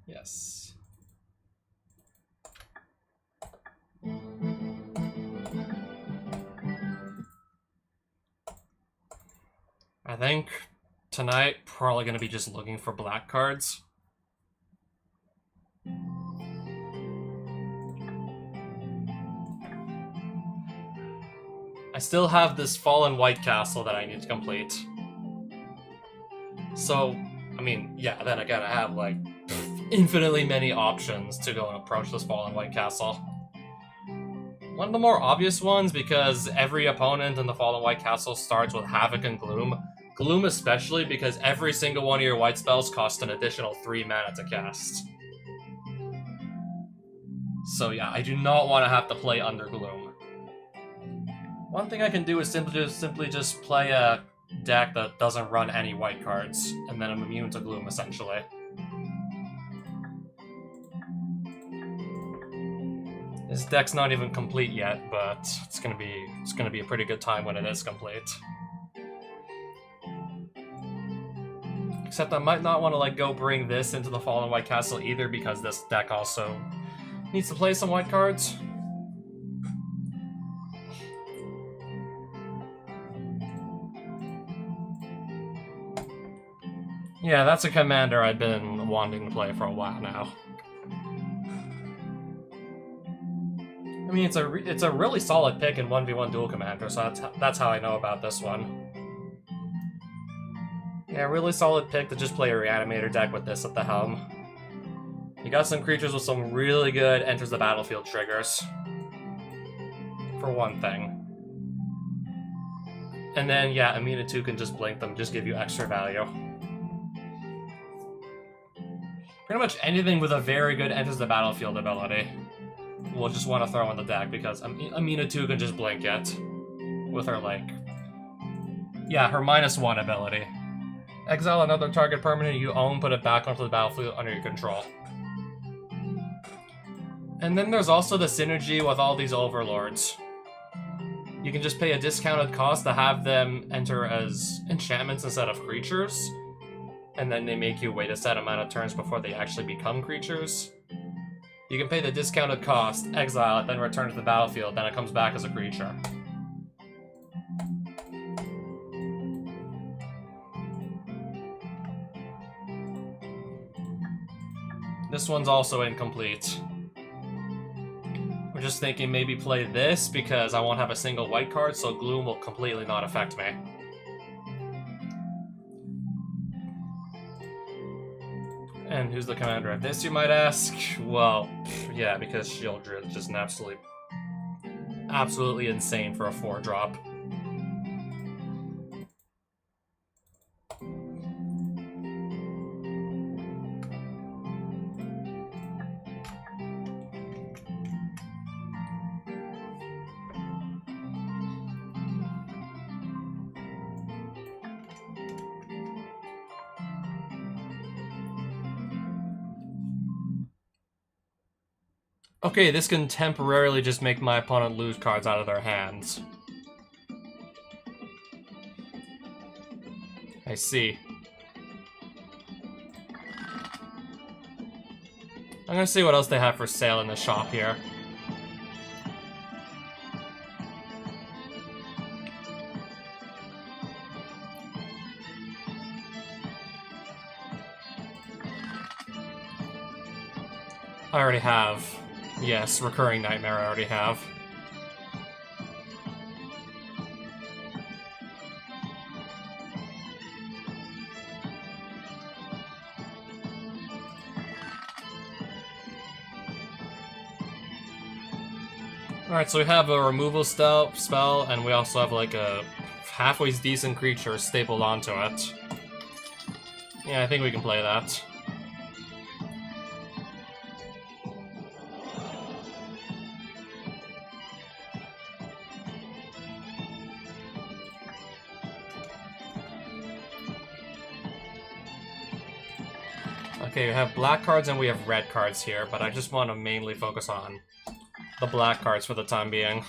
Yes. I think tonight probably gonna be just looking for black cards. I still have this Fallen White Castle that I need to complete. So, I mean, yeah, then again, I have like infinitely many options to go and approach this Fallen White Castle. One of the more obvious ones, because every opponent in the Fallen White Castle starts with Havoc and Gloom. Gloom especially because every single one of your white spells costs an additional 3 mana to cast. So yeah, I do not want to have to play under Gloom. One thing I can do is simply just play a deck that doesn't run any white cards, and then I'm immune to Gloom, essentially. This deck's not even complete yet, but it's gonna be a pretty good time when it is complete. Except I might not want to go bring this into the Fallen White Castle either, because this deck also needs to play some white cards. Yeah, that's a commander I've been wanting to play for a while now. I mean, it's a really solid pick in 1v1 dual commander, so that's how I know about this one. Yeah, really solid pick to just play a Reanimator deck with this at the helm. You got some creatures with some really good enters the battlefield triggers. For one thing. And then, yeah, Amina 2 can just blink them, just give you extra value. Pretty much anything with a very good enters the battlefield ability we'll just want to throw in the deck, because Amina 2 can just blink it with her, yeah, her -1 ability. Exile another target permanent you own, put it back onto the battlefield under your control. And then there's also the synergy with all these overlords. You can just pay a discounted cost to have them enter as enchantments instead of creatures, and then they make you wait a set amount of turns before they actually become creatures. You can pay the discounted cost, exile it, then return to the battlefield, then it comes back as a creature. This one's also incomplete. I'm just thinking maybe play this because I won't have a single white card, so Gloom will completely not affect me. And who's the commander of this, you might ask? Well, yeah, because Sheoldred is just an absolutely insane for a 4-drop. Okay, this can temporarily just make my opponent lose cards out of their hands. I see. I'm gonna see what else they have for sale in the shop here. I already have. Yes, Recurring Nightmare I already have. Alright, so we have a removal spell, and we also have a halfway decent creature stapled onto it. Yeah, I think we can play that. Okay, we have black cards and we have red cards here, but I just want to mainly focus on the black cards for the time being.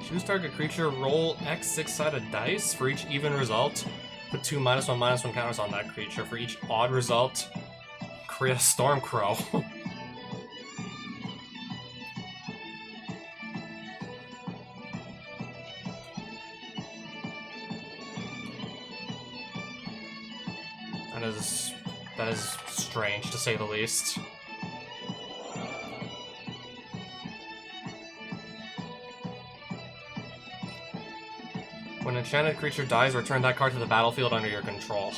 Choose target creature, roll X 6-sided dice. For each even result, put 2 -1/-1 counters on that creature. For each odd result, create a Stormcrow. That is strange, to say the least. When an enchanted creature dies, return that card to the battlefield under your control.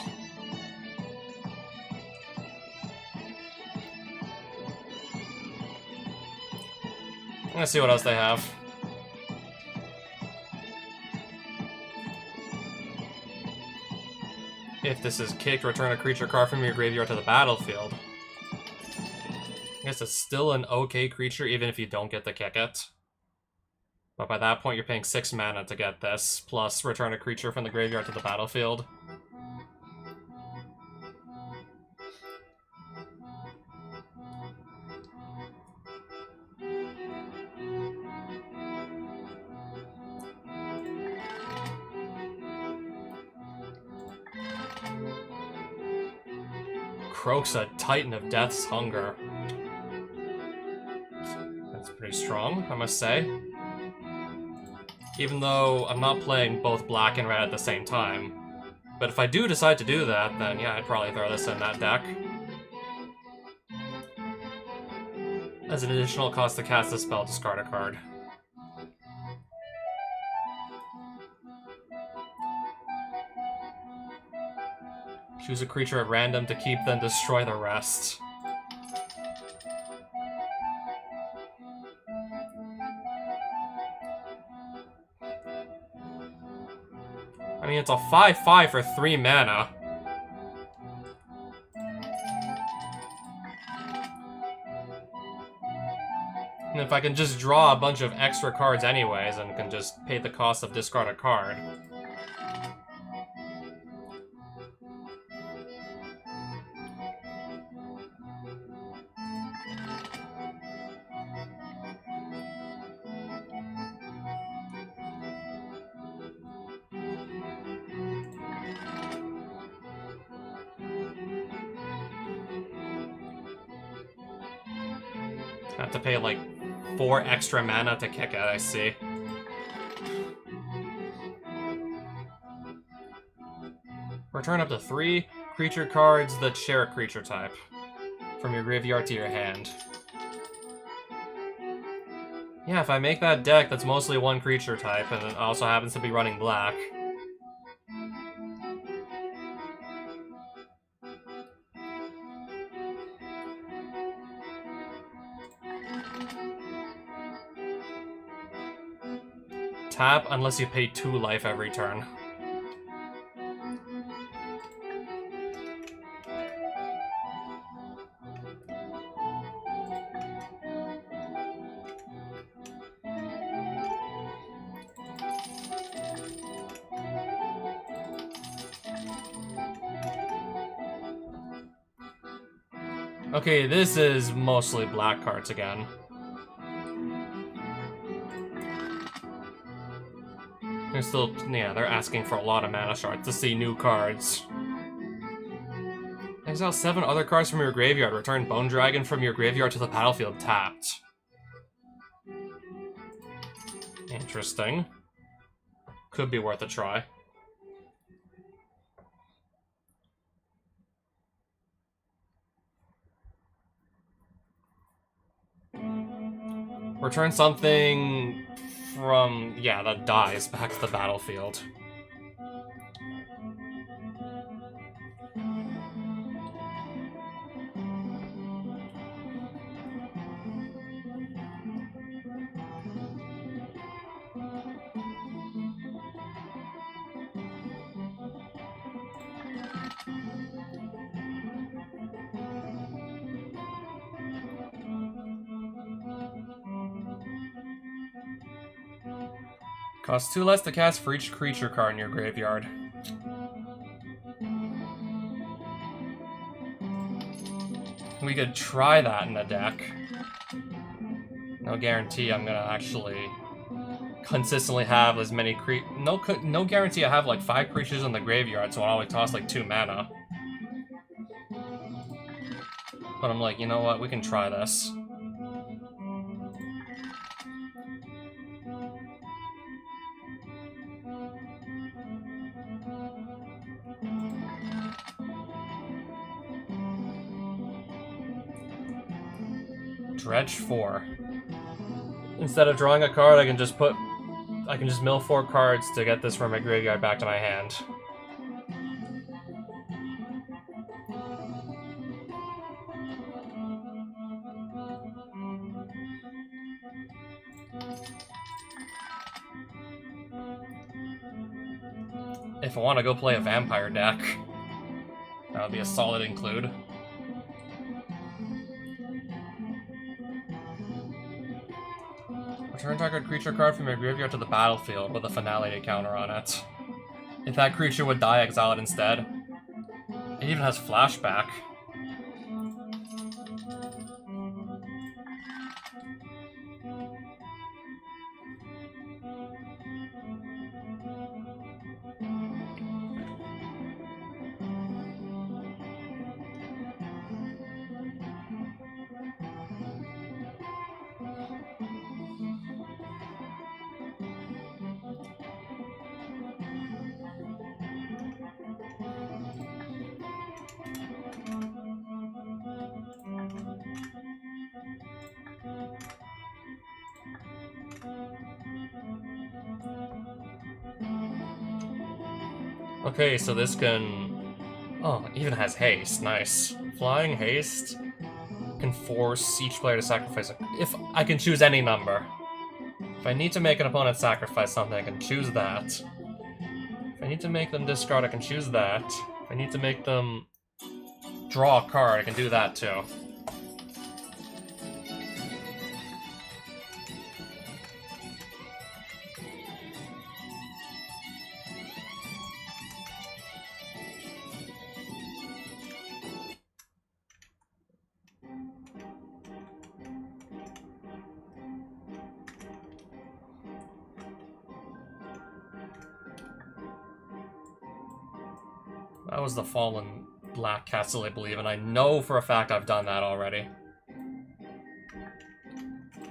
I'm gonna see what else they have. If this is kicked, return a creature card from your graveyard to the battlefield. I guess it's still an okay creature even if you don't get to kick it. But by that point, you're paying 6 mana to get this, plus return a creature from the graveyard to the battlefield. Kroxa, Titan of Death's Hunger. That's pretty strong, I must say. Even though I'm not playing both black and red at the same time. But if I do decide to do that, then yeah, I'd probably throw this in that deck. As an additional cost to cast a spell, discard a card. Choose a creature at random to keep, then destroy the rest. I mean, it's a 5/5 for 3 mana. And if I can just draw a bunch of extra cards anyways, and can just pay the cost of discard a card. I have to pay like 4 extra mana to kick it, I see. Return up to 3 creature cards that share a creature type from your graveyard to your hand. Yeah, if I make that deck that's mostly one creature type, and it also happens to be running black. Tap unless you pay 2 life every turn. Okay, this is mostly black cards again. They're still, yeah, they're asking for a lot of mana shards to see new cards. Exile 7 other cards from your graveyard. Return Bone Dragon from your graveyard to the battlefield tapped. Interesting. Could be worth a try. Return something from, yeah, that dies back to the battlefield. Costs 2 less to cast for each creature card in your graveyard. We could try that in the deck. No guarantee I'm gonna actually consistently have as many no guarantee I have like 5 creatures in the graveyard, so I'll always toss like 2 mana. But I'm like, you know what, we can try this. Dredge 4. Instead of drawing a card, I can just mill 4 cards to get this from my graveyard back to my hand. If I want to go play a vampire deck, that would be a solid include. Return target creature card from your graveyard to the battlefield with a finality counter on it. If that creature would die, exile it instead. It even has flashback. Okay, so this can... Oh, it even has haste. Nice. Flying haste can force each player to sacrifice if I can choose any number. If I need to make an opponent sacrifice something, I can choose that. If I need to make them discard, I can choose that. If I need to make them draw a card, I can do that too. That was the Fallen Black Castle, I believe, and I know for a fact I've done that already.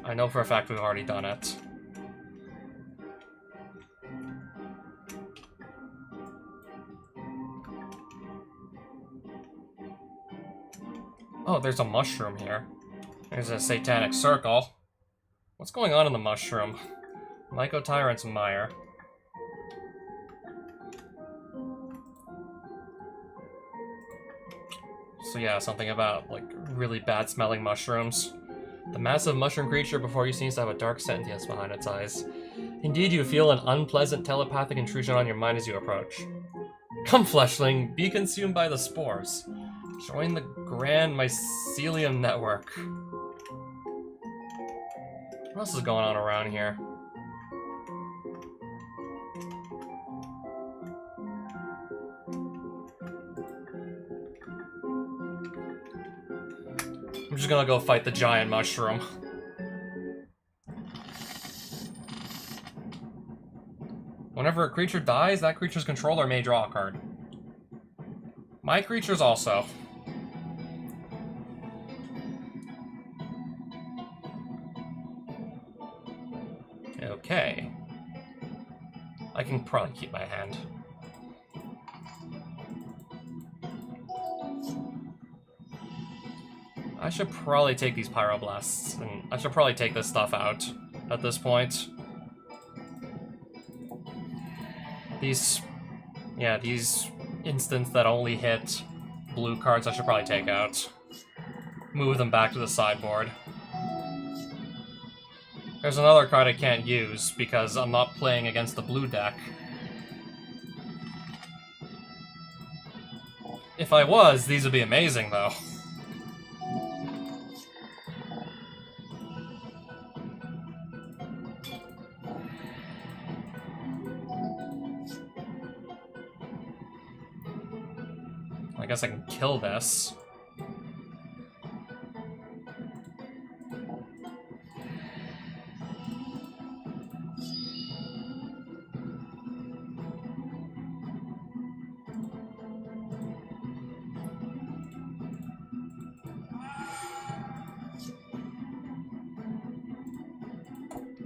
I know for a fact we've already done it. Oh, there's a mushroom here. There's a satanic circle. What's going on in the mushroom? Myco Tyrant's Mire. So yeah, something about, like, really bad-smelling mushrooms. The massive mushroom creature before you seems to have a dark sentience behind its eyes. Indeed, you feel an unpleasant telepathic intrusion on your mind as you approach. Come, fleshling, be consumed by the spores. Join the Grand Mycelium Network. What else is going on around here? I'm just gonna go fight the giant mushroom. Whenever a creature dies, that creature's controller may draw a card. My creatures also. Okay. I can probably keep my hand. I should probably take these Pyroblasts, and I should probably take this stuff out at this point. These instants that only hit blue cards I should probably take out. Move them back to the sideboard. There's another card I can't use because I'm not playing against the blue deck. If I was, these would be amazing though. I guess I can kill this.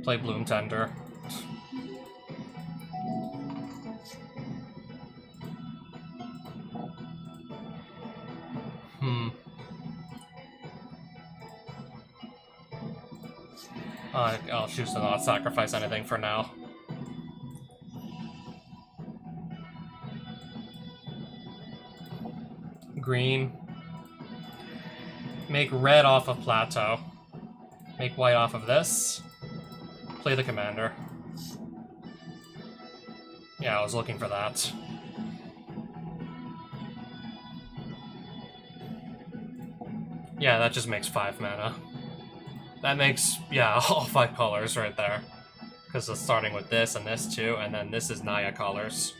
Play Bloom Tender. I'll choose to not sacrifice anything for now. Green. Make red off of Plateau. Make white off of this. Play the commander. Yeah, I was looking for that. Yeah, that just makes 5 mana. That makes, yeah, all 5 colors right there. Because it's starting with this and this too, and then this is Naya colors.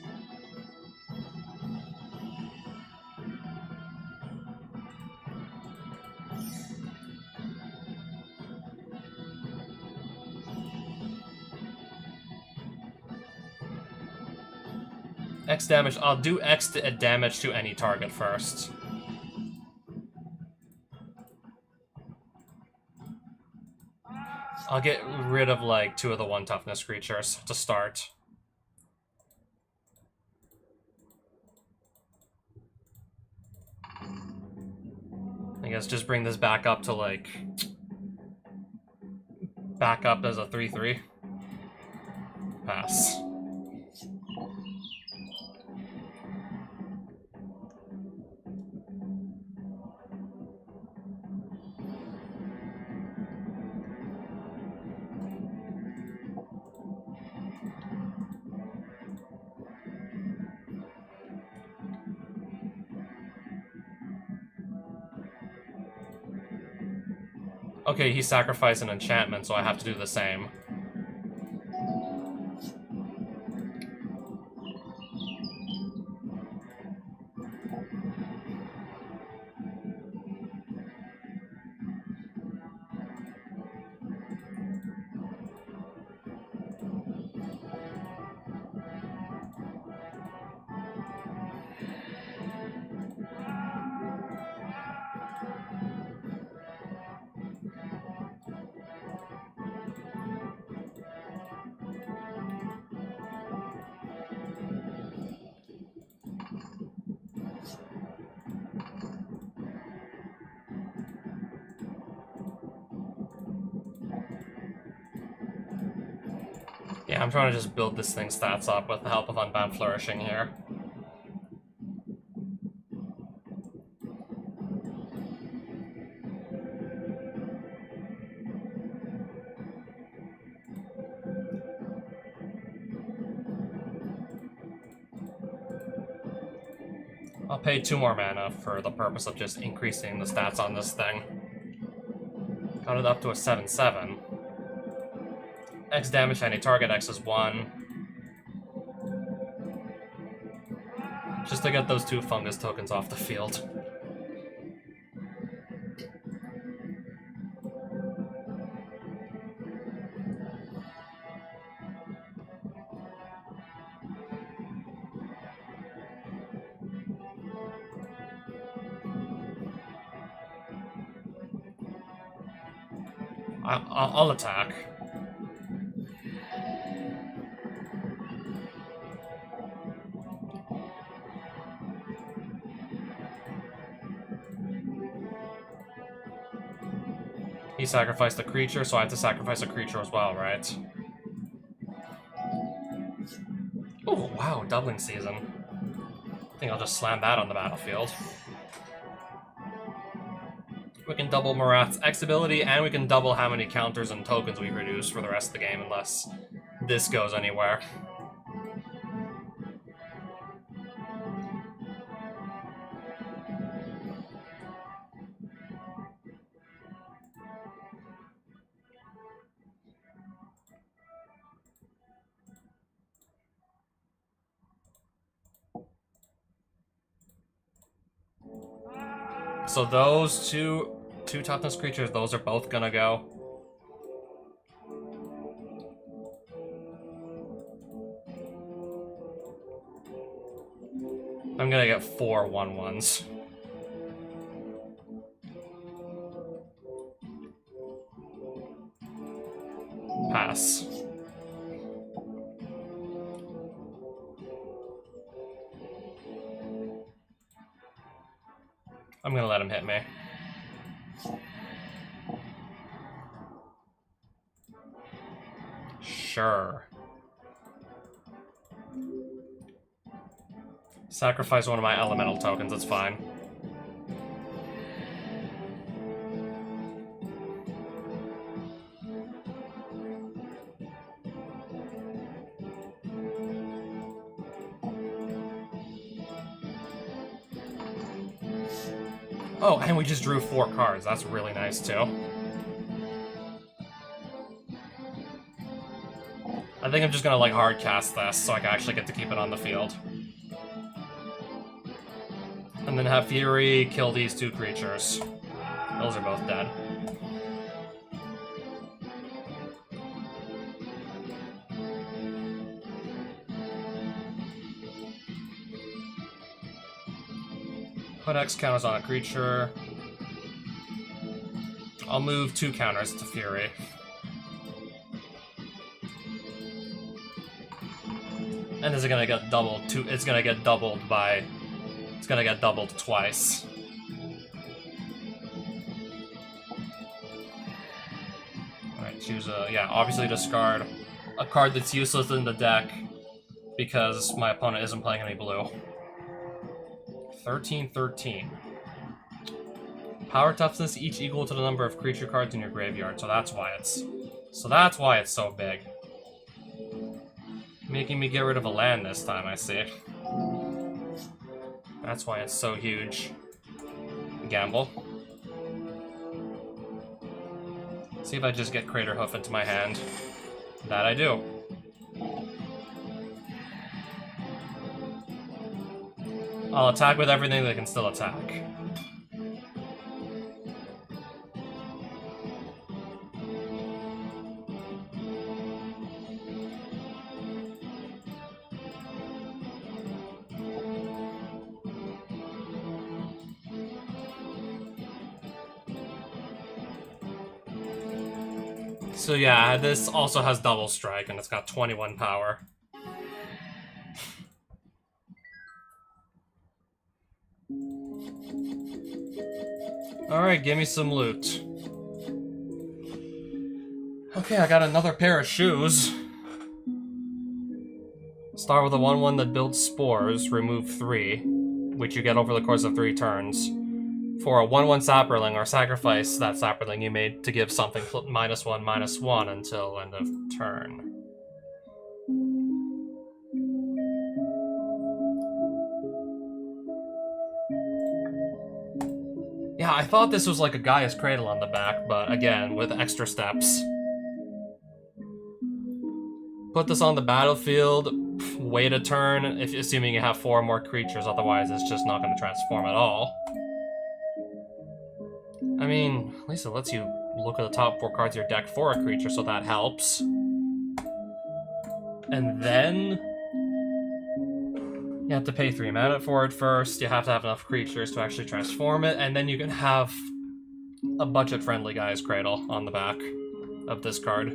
X damage, I'll do X damage to any target first. I'll get rid of, like, 2 of the 1 toughness creatures to start. I guess just bring this back up to, like... back up as a 3/3. Pass. Okay, he sacrificed an enchantment, so I have to do the same. Yeah, I'm trying to just build this thing's stats up with the help of Unbound Flourishing here. I'll pay 2 more mana for the purpose of just increasing the stats on this thing. Got it up to a 7/7. X damage to any target, X is 1. Just to get those 2 fungus tokens off the field. I'll attack. He sacrificed a creature, so I have to sacrifice a creature as well, right? Oh, wow, doubling season. I think I'll just slam that on the battlefield. We can double Marath's X ability, and we can double how many counters and tokens we produce for the rest of the game, unless this goes anywhere. So those two toughness creatures, those are both gonna go. I'm gonna get 4 1/1s. Pass. I'm gonna let him hit me. Sure. Sacrifice one of my elemental tokens, that's fine. Oh, and we just drew 4 cards. That's really nice, too. I think I'm just gonna, like, hard cast this so I can actually get to keep it on the field. And then have Fury kill these 2 creatures. Those are both dead. Put X counters on a creature. I'll move 2 counters to Fury. And is it gonna get doubled? It's gonna get doubled by... It's gonna get doubled twice. Alright, choose a... Yeah, obviously discard a card that's useless in the deck because my opponent isn't playing any blue. 13/13. Power toughness each equal to the number of creature cards in your graveyard, so that's why it's so big. Making me get rid of a land this time, I see. That's why it's so huge. Gamble. See if I just get Craterhoof into my hand. That I do. I'll attack with everything that can still attack. So yeah, this also has double strike and it's got 21 power. Alright, give me some loot. Okay, I got another pair of shoes. Start with a 1/1 that builds spores, remove 3, which you get over the course of 3 turns. For a 1/1 Saproling, or sacrifice that Saproling you made to give something -1/-1 until end of turn. Yeah, I thought this was like a Gaia's Cradle on the back, but again, with extra steps. Put this on the battlefield, wait a turn, assuming you have 4 more creatures, otherwise it's just not going to transform at all. I mean, at least it lets you look at the top 4 cards of your deck for a creature, so that helps. And then... you have to pay 3 mana for it first, you have to have enough creatures to actually transform it, and then you can have a budget-friendly Gaia's Cradle on the back of this card.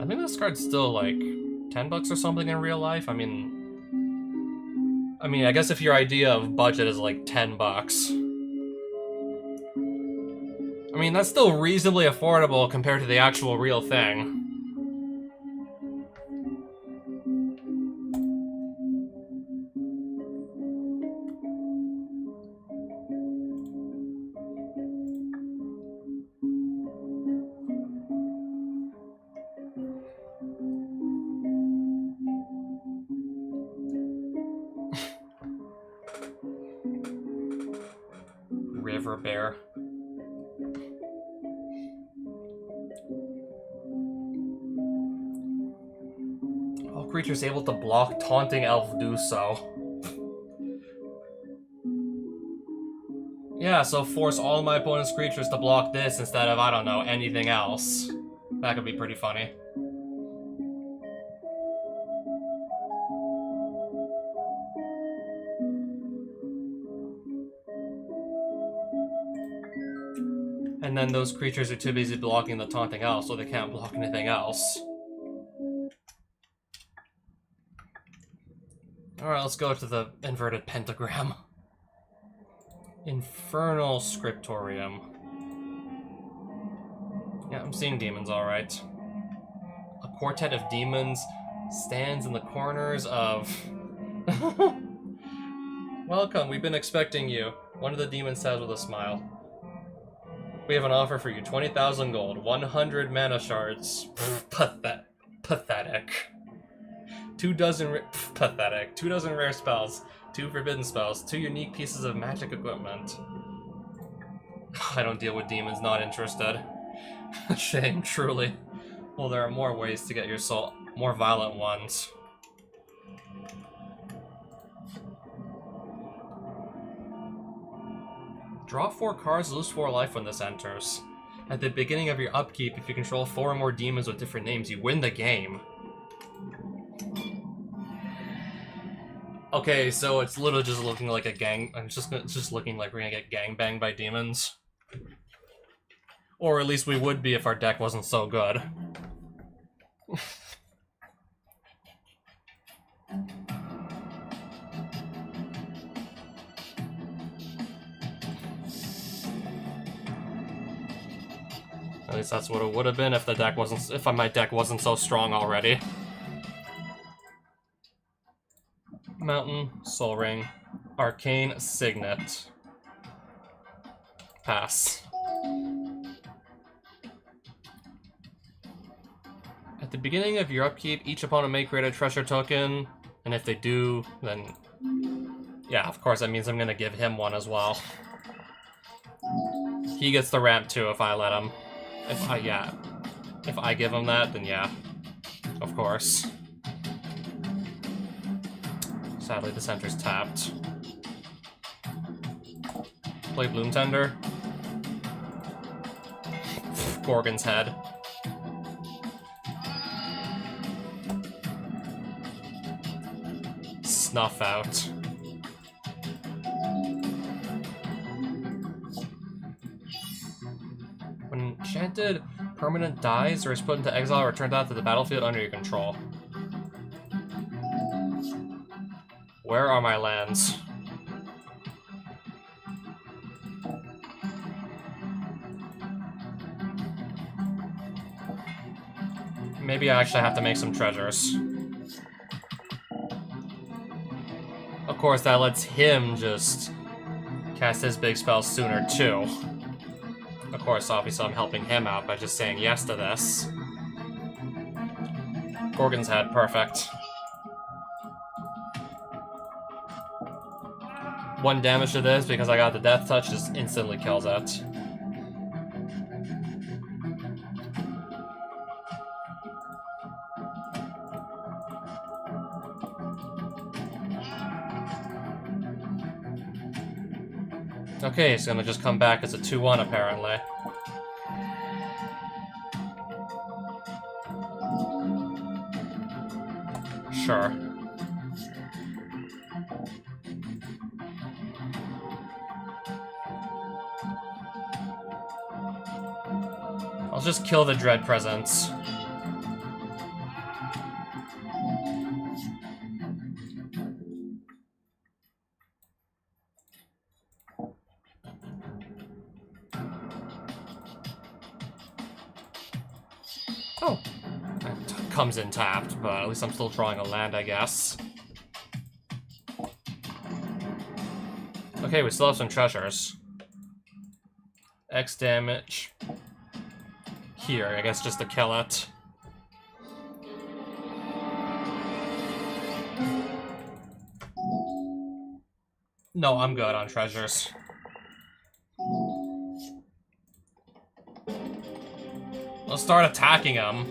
I think this card's still like $10 or something in real life. I mean, I guess if your idea of budget is like $10, I mean, that's still reasonably affordable compared to the actual real thing. River Bear. All creatures able to block Taunting Elf do so. Yeah, so force all of my opponent's creatures to block this instead of, I don't know, anything else. That could be pretty funny. And then those creatures are too busy blocking the Taunting Elf, so they can't block anything else. Alright, let's go to the inverted pentagram. Infernal Scriptorium. Yeah, I'm seeing demons alright. A quartet of demons stands in the corners of... Welcome, we've been expecting you. One of the demons says with a smile. We have an offer for you, 20,000 gold, 100 mana shards. Pathetic. 24 pathetic. 24 rare spells, 2 forbidden spells, 2 unique pieces of magic equipment. I don't deal with demons, not interested. Shame, truly. Well, there are more ways to get your soul, more violent ones. Draw 4 cards, lose 4 life when this enters. At the beginning of your upkeep, if you control 4 or more demons with different names, you win the game. Okay, so it's literally just looking like a gang. It's just looking like we're gonna get gangbanged by demons. Or at least we would be if our deck wasn't so good. At least that's what it would have been if the deck wasn't, if my deck wasn't so strong already. Mountain, Soul Ring, Arcane Signet. Pass. At the beginning of your upkeep, each opponent may create a treasure token, and if they do, then... Yeah, of course, that means I'm gonna give him one as well. He gets the ramp too if I let him. If I give him that, then yeah. Of course. Sadly, the center's tapped. Play Bloom Tender. Gorgon's Head. Snuff out. When an enchanted permanent dies or is put into exile or returned out to the battlefield under your control. Where are my lands? Maybe I actually have to make some treasures. Of course, that lets him just cast his big spells sooner, too. Of course, obviously I'm helping him out by just saying yes to this. Gorgon's Head, perfect. 1 damage to this because I got the Death Touch, just instantly kills it. Okay, it's gonna just come back as a 2-1 apparently. Sure. I'll just kill the Dread Presence. Oh. That comes in tapped, but at least I'm still drawing a land, I guess. Okay, we still have some treasures. X damage. Here, I guess just to kill it. No, I'm good on treasures. Let's start attacking him.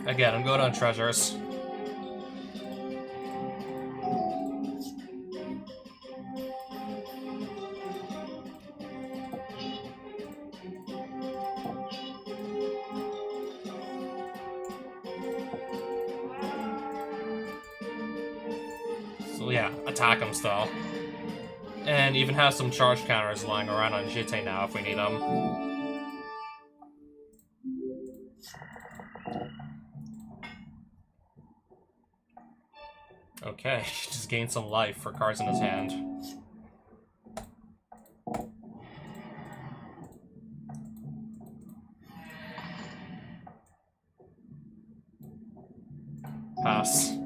Again, I'm good on treasures. So yeah, attack him still. And even have some charge counters lying around on Jitte now if we need them. Okay, just gained some life for cards in his hand. Pass.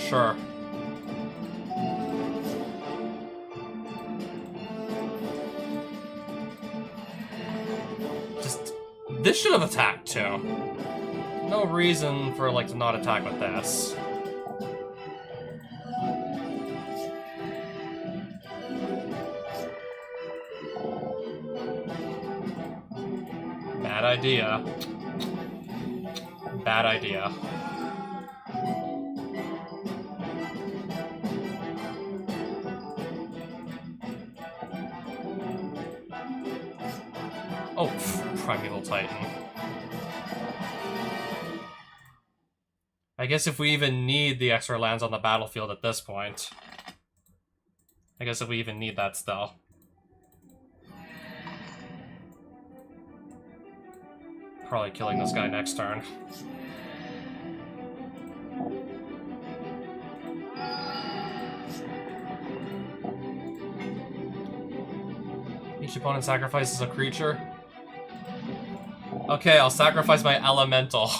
Sure. Just... This should have attacked, too. No reason for, like, to not attack with this. Bad idea. Bad idea. Oh, Primeval Titan. I guess if we even need the extra lands on the battlefield at this point. I guess if we even need that still. Probably killing this guy next turn. Each opponent sacrifices a creature. Okay, I'll sacrifice my elemental.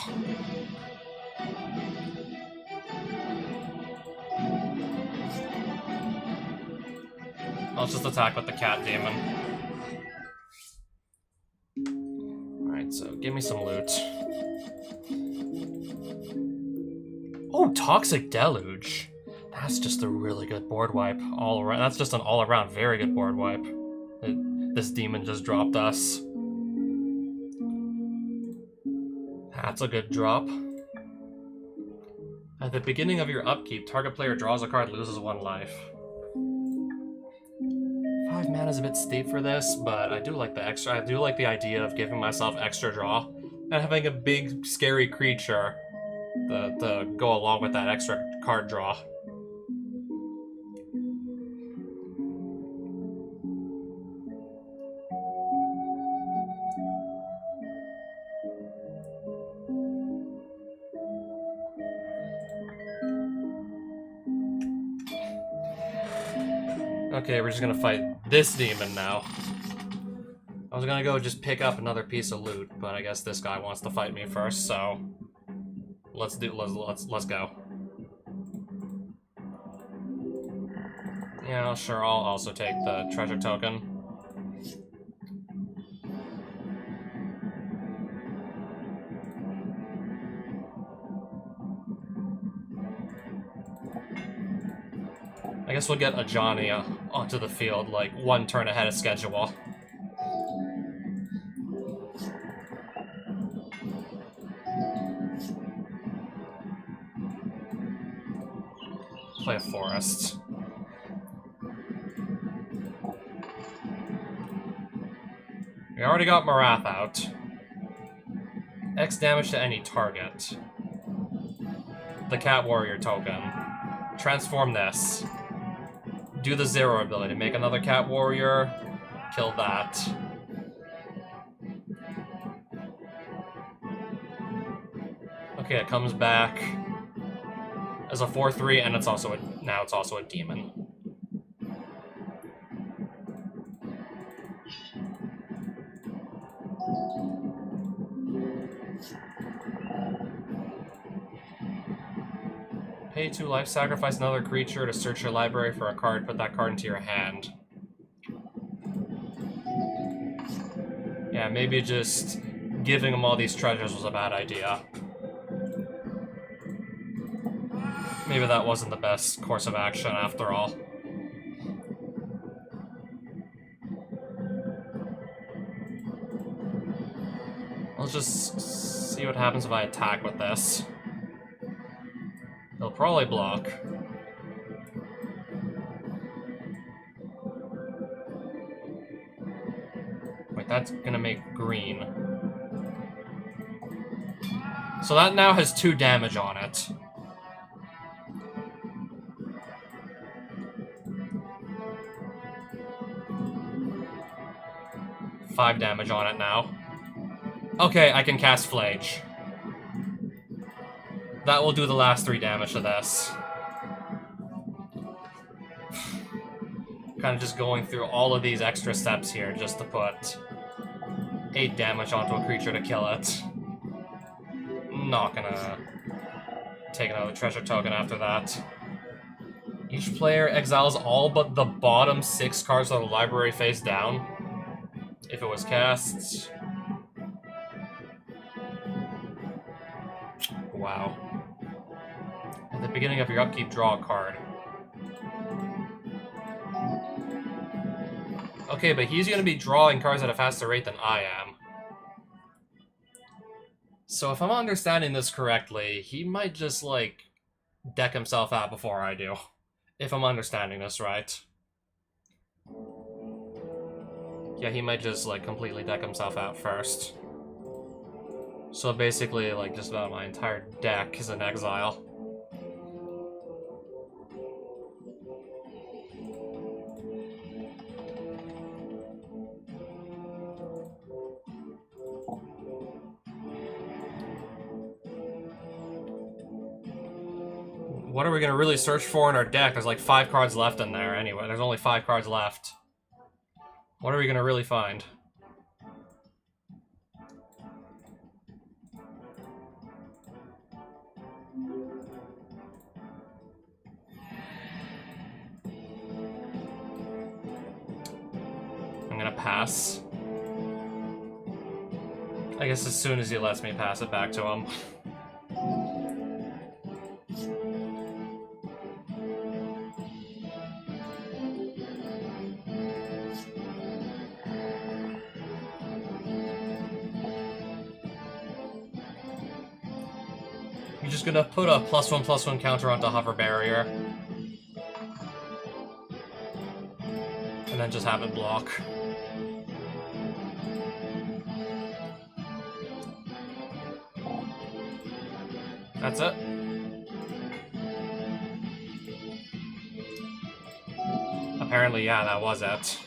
I'll just attack with the cat demon. Alright, so give me some loot. Oh, Toxic Deluge. That's just a really good board wipe. All around. That's just an all-around very good board wipe. This demon just dropped us. That's a good drop. At the beginning of your upkeep, target player draws a card, loses 1 life. 5 mana is a bit steep for this, but I do like the extra. I do like the idea of giving myself extra draw and having a big, scary creature to go along with that extra card draw. Okay, we're just gonna fight this demon now. I was gonna go just pick up another piece of loot, but I guess this guy wants to fight me first, so let's go. Yeah, sure, I'll also take the treasure token. I guess we'll get Ajani onto the field, like, 1 turn ahead of schedule. Play a forest. We already got Marath out. X damage to any target. The Cat Warrior token. Transform this. Do the 0 ability. Make another Cat Warrior. Kill that. Okay, it comes back as a 4/3, and now it's also a demon. Pay 2 life, sacrifice another creature to search your library for a card, put that card into your hand. Yeah, maybe just giving them all these treasures was a bad idea. Maybe that wasn't the best course of action after all. Let's just see what happens if I attack with this. He'll probably block. Wait, that's gonna make green. So that now has 2 damage on it. Five damage on it now. Okay, I can cast Flage. That will do the last 3 damage to this. Kind of just going through all of these extra steps here just to put 8 damage onto a creature to kill it. Not gonna take another treasure token after that. Each player exiles all but the bottom 6 cards of the library face down. If it was cast. Wow. At the beginning of your upkeep, draw a card. Okay, but he's going to be drawing cards at a faster rate than I am. So if I'm understanding this correctly, he might just, like, deck himself out before I do. If I'm understanding this right. Yeah, he might just, like, completely deck himself out first. So basically, like, just about my entire deck is in exile. What are we gonna really search for in our deck? There's like 5 cards left in there anyway. There's only 5 cards left. What are we gonna really find? I'm gonna pass. I guess as soon as he lets me pass it back to him. You're just gonna put a +1/+1 counter onto Hover Barrier. And then just have it block. That's it. Apparently, yeah, that was it.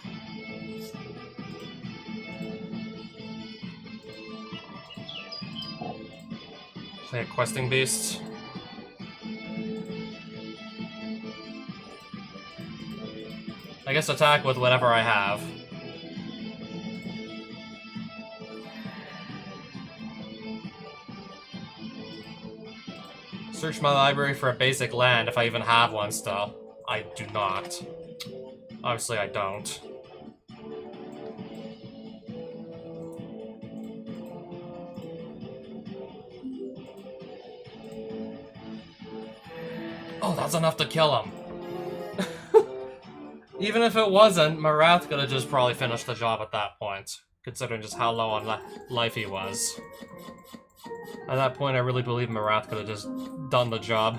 Play a Questing Beast. I guess attack with whatever I have. Search my library for a basic land if I even have one still. I do not. Obviously I don't. Oh, that's enough to kill him. Even if it wasn't, Marath could have just probably finished the job at that point, considering just how low on life he was. At that point, I really believe Marath could have just done the job.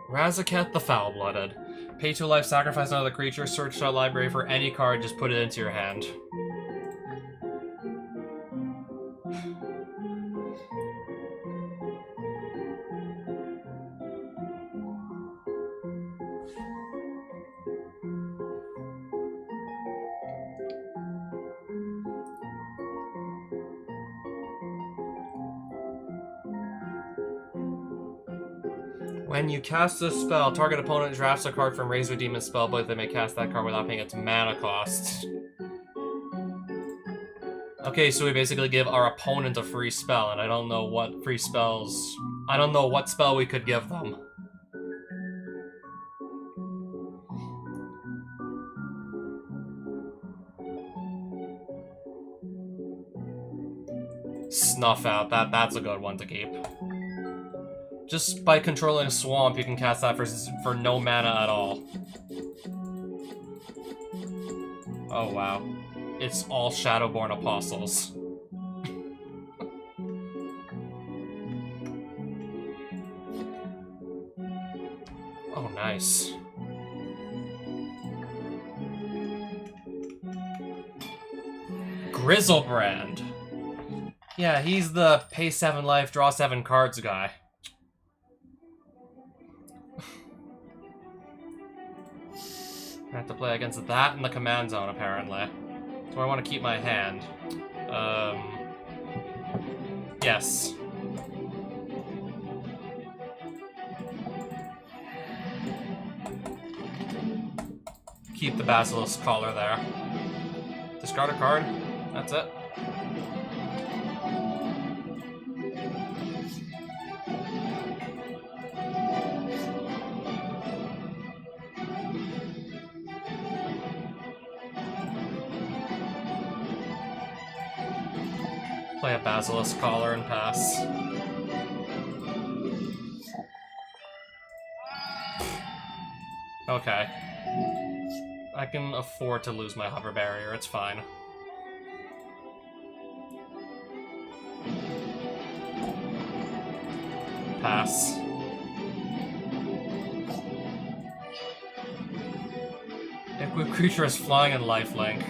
Razaketh the Foul-Blooded. Pay 2 life, sacrifice another creature, search the library for any card, just put it into your hand. When you cast this spell, target opponent drafts a card from Razor Demon's spellbook. They may cast that card without paying its mana cost. Okay, so we basically give our opponent a free spell, and I don't know what free spells... I don't know what spell we could give them. Snuff Out, that's a good one to keep. Just by controlling a swamp, you can cast that for no mana at all. Oh wow. It's all Shadowborn Apostles. Oh, nice. Grizzlebrand. Yeah, he's the pay 7 life, draw 7 cards guy. I have to play against that in the command zone, apparently. So I want to keep my hand. Yes. keep the Basilisk Collar there. Discard a card. That's it. Play a Basilisk Collar and pass. Okay. I can afford to lose my Hover Barrier, it's fine. Pass. Equip creature is flying and lifelink.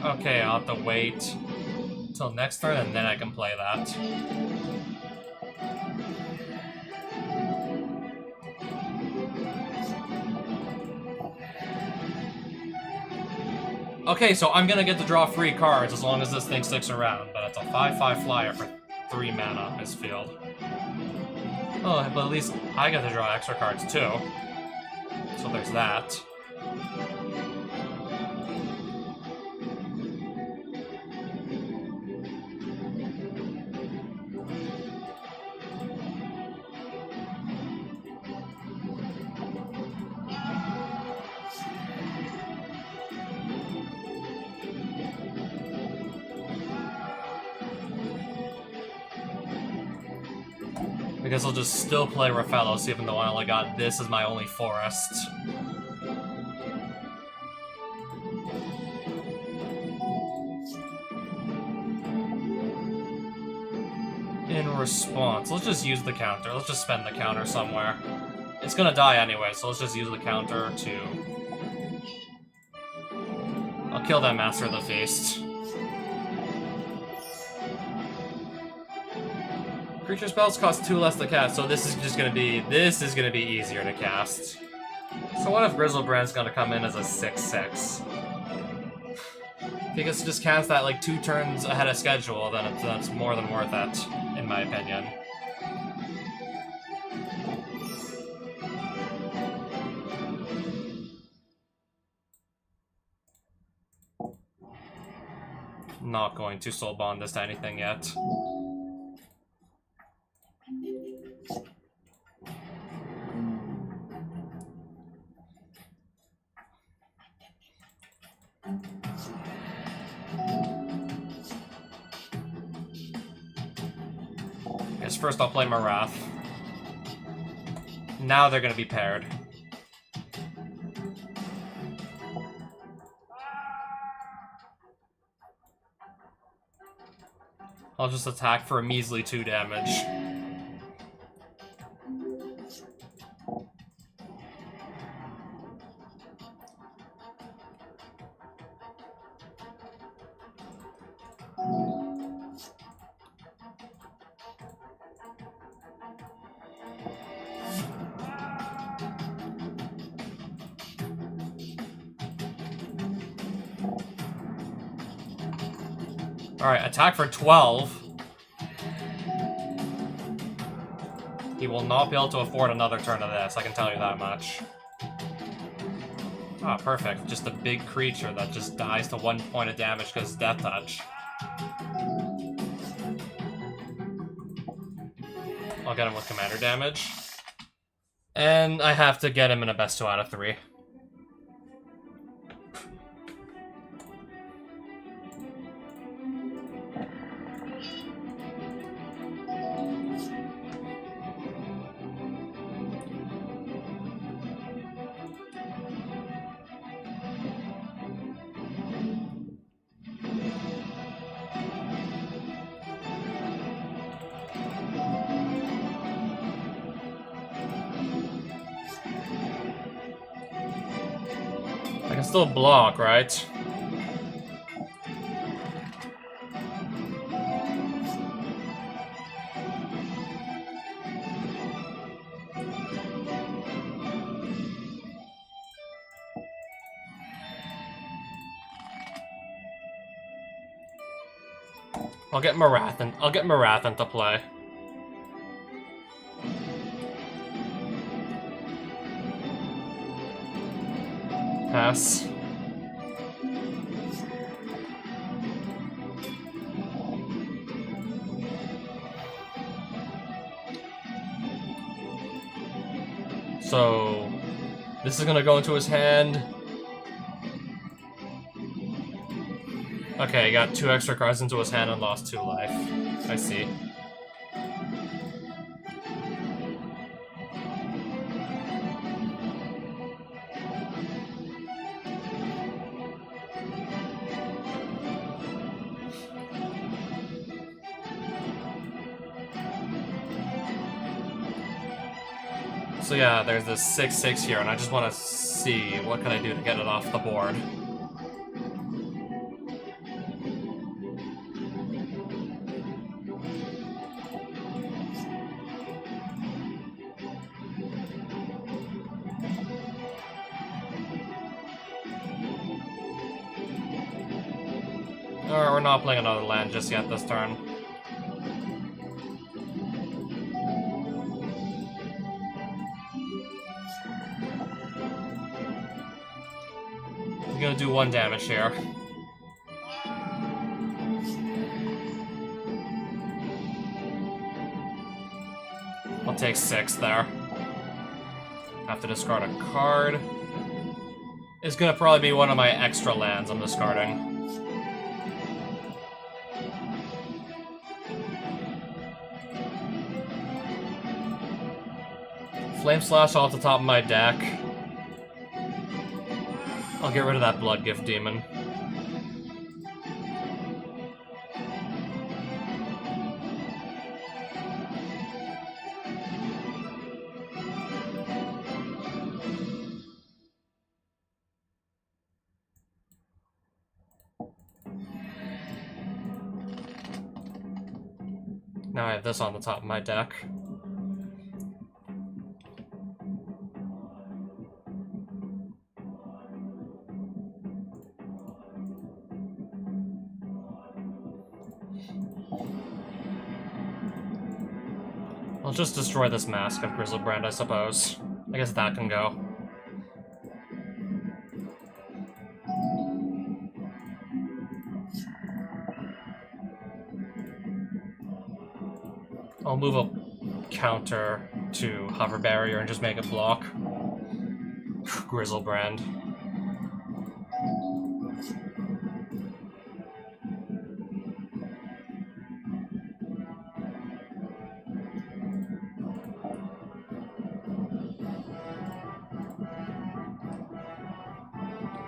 Okay, I'll have to wait till next turn and then I can play that. Okay, so I'm gonna get to draw free cards as long as this thing sticks around, but it's a 5/5 flyer for 3 mana on his field. Oh, but at least I get to draw extra cards too. So there's that. I guess I'll just still play Rathalos even though I only got this as my only forest. In response, let's just use the counter. Let's just spend the counter somewhere. It's gonna die anyway, so let's just use the counter to... I'll kill that Master of the Feast. Creature spells cost 2 less to cast, so this is just gonna be... This is gonna be easier to cast. So what if Griselbrand's gonna come in as a 6/6? If he gets to just cast that like 2 turns ahead of schedule, then it's more than worth it, in my opinion. Not going to soul bond this to anything yet. Guess first I'll play Marath. Now they're gonna be paired. I'll just attack for a measly 2 damage. Alright, attack for 12. He will not be able to afford another turn of this, I can tell you that much. Ah, perfect. Just a big creature that just dies to 1 point of damage because Death Touch. I'll get him with commander damage. And I have to get him in a best 2 out of 3. I can still block, right? I'll get Marathan to play. Pass. So, this is gonna go into his hand. Okay, he got 2 extra cards into his hand and lost 2 life. I see. So yeah, there's this 6/6 here, and I just want to see what can I do to get it off the board. Alright, we're not playing another land just yet this turn. I'm gonna do 1 damage here. I'll take 6 there. Have to discard a card. It's gonna probably be one of my extra lands I'm discarding. Flame Slash off the top of my deck. I'll get rid of that Blood Gift Demon. Now I have this on the top of my deck. I'll just destroy this Mask of Griselbrand, I suppose. I guess that can go. I'll move a counter to Hover Barrier and just make it block. Griselbrand.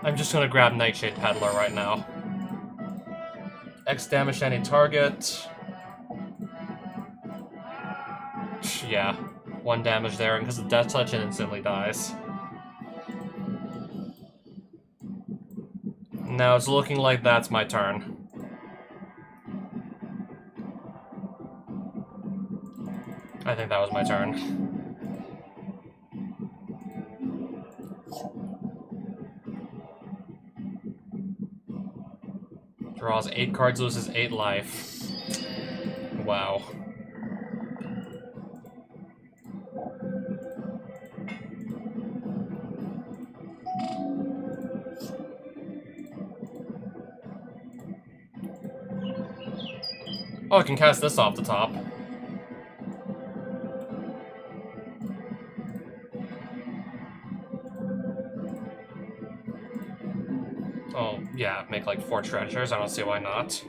I'm just gonna grab Nightshade Peddler right now. X damage to any target. Yeah, 1 damage there, and because of Death Touch, it instantly dies. Now it's looking like that's my turn. I think that was my turn. Draws 8 cards, loses 8 life. Wow. Oh, I can cast this off the top. Oh, yeah, make like 4 treasures. I don't see why not.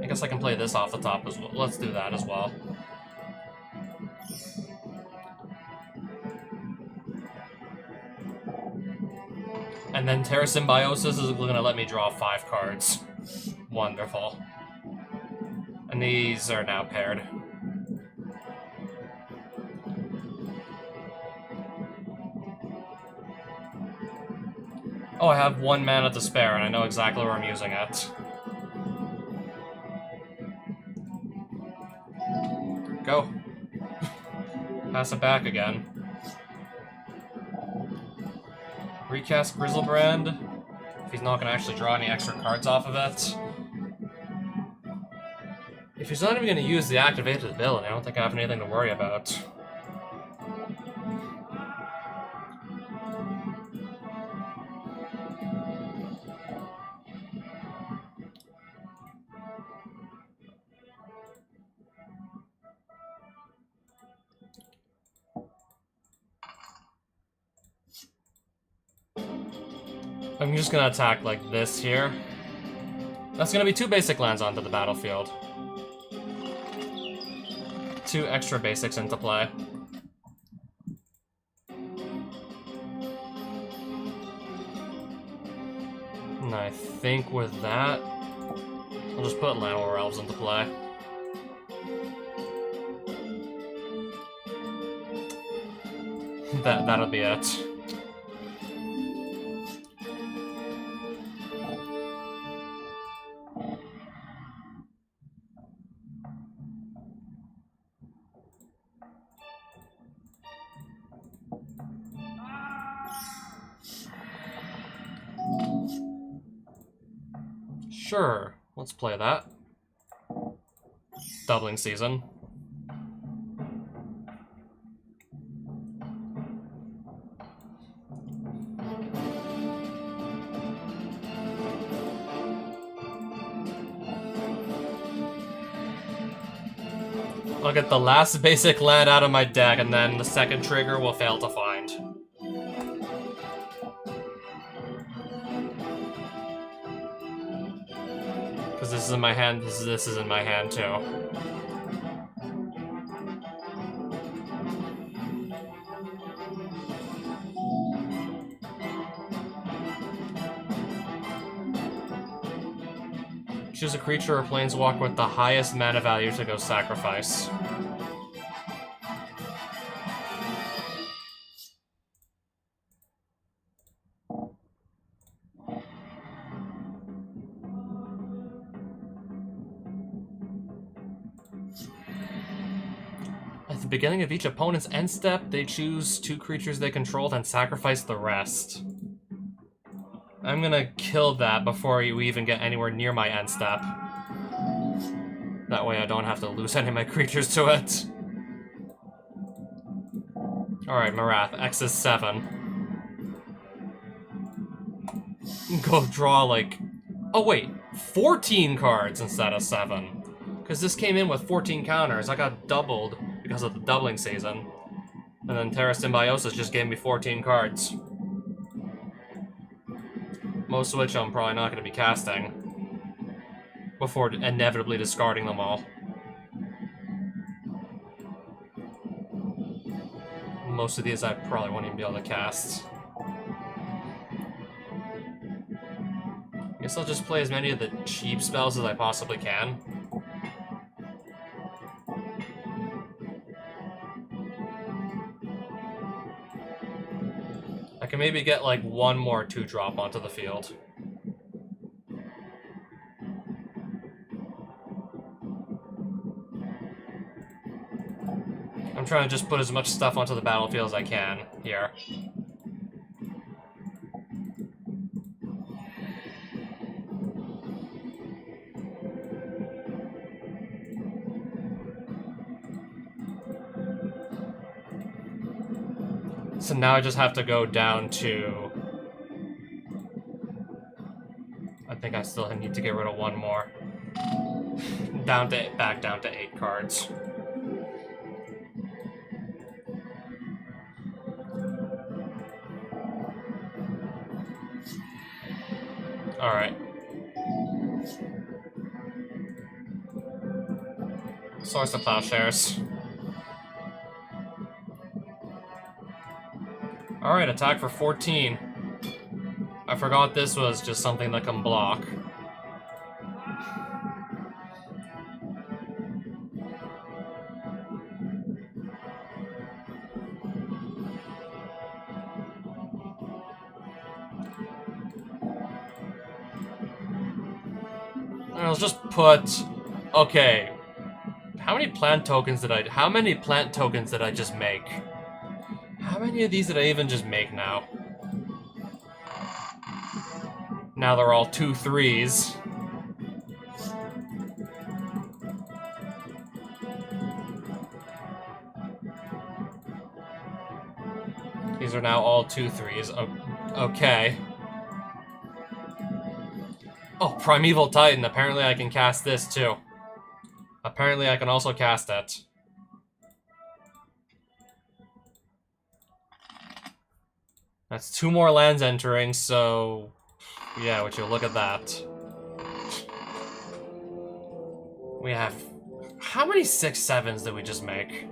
I guess I can play this off the top as well. Let's do that as well. And then Terra Symbiosis is going to let me draw 5 cards. Wonderful. And these are now paired. Oh, I have 1 mana to spare, and I know exactly where I'm using it. Go. Pass it back again. Recast Griselbrand. If he's not gonna actually draw any extra cards off of it. If he's not even gonna use the activated ability, I don't think I have anything to worry about. I'm just gonna attack like this here. That's gonna be 2 basic lands onto the battlefield. 2 extra basics into play. And I think with that, I'll just put Llanowar Elves into play. That'll be it. Sure, let's play that. Doubling Season. I'll get the last basic land out of my deck, and then the second trigger will fail to find. Because this is in my hand, this is in my hand too. Choose a creature or planeswalker with the highest mana value to go sacrifice. At the beginning of each opponent's end step, they choose 2 creatures they controlled and sacrifice the rest. I'm gonna kill that before we even get anywhere near my end step. That way I don't have to lose any of my creatures to it. Alright, Marath, X is 7. Go draw like... Oh wait, 14 cards instead of 7. Because this came in with 14 counters. I got doubled because of the doubling season. And then Terra Symbiosis just gave me 14 cards. Most of which I'm probably not going to be casting. Before inevitably discarding them all. Most of these I probably won't even be able to cast. Guess I'll just play as many of the cheap spells as I possibly can. I can maybe get like 1 more 2-drop onto the field. I'm trying to just put as much stuff onto the battlefield as I can here. So now I just have to go down to... I think I still need to get rid of 1 more. Back down to 8 cards. Alright. Source of Plowshares. Alright, attack for 14. I forgot this was just something that can block. I'll just put... Okay. How many plant tokens did I just make? How many of these did I even just make now? Now they're all 2-3s. These are now all 2-3s. Okay. Oh, Primeval Titan. Apparently I can cast this too. Apparently I can also cast it. That's 2 more lands entering, so... yeah, would you look at that. We have... how many 6/7s did we just make?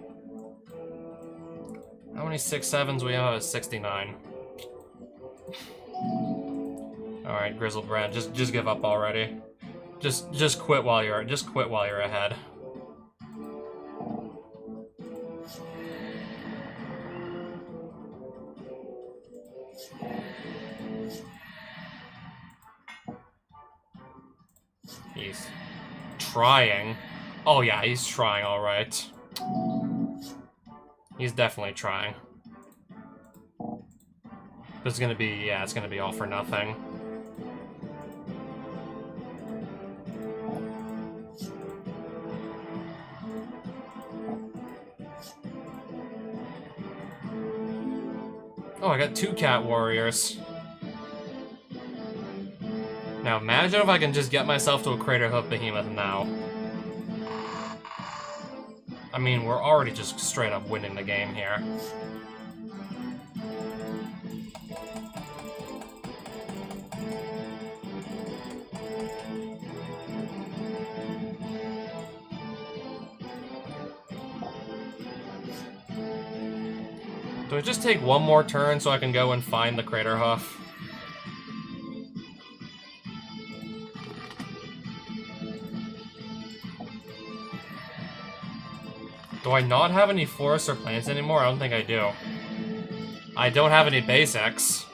How many 6/7s we have? 69. Alright, Grizzlebrand, just give up already. Just quit while you're ahead. He's trying. Oh yeah, he's trying, alright. He's definitely trying. But it's gonna be, yeah, it's gonna be all for nothing. Oh, I got 2 cat warriors. Now imagine if I can just get myself to a Craterhoof Behemoth now. I mean, we're already just straight up winning the game here. Do I just take one more turn so I can go and find the Craterhoof? Do I not have any forests or plants anymore? I don't think I do. I don't have any basics.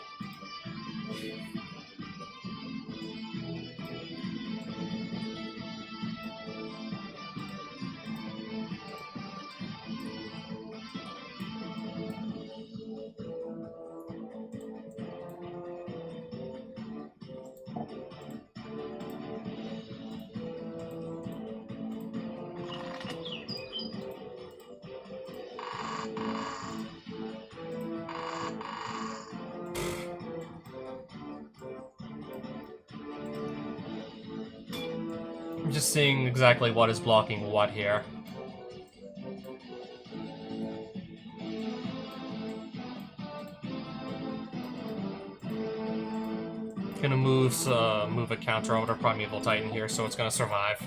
I'm just seeing exactly what is blocking what here. Gonna move a counter over to Primeval Titan here, so it's gonna survive.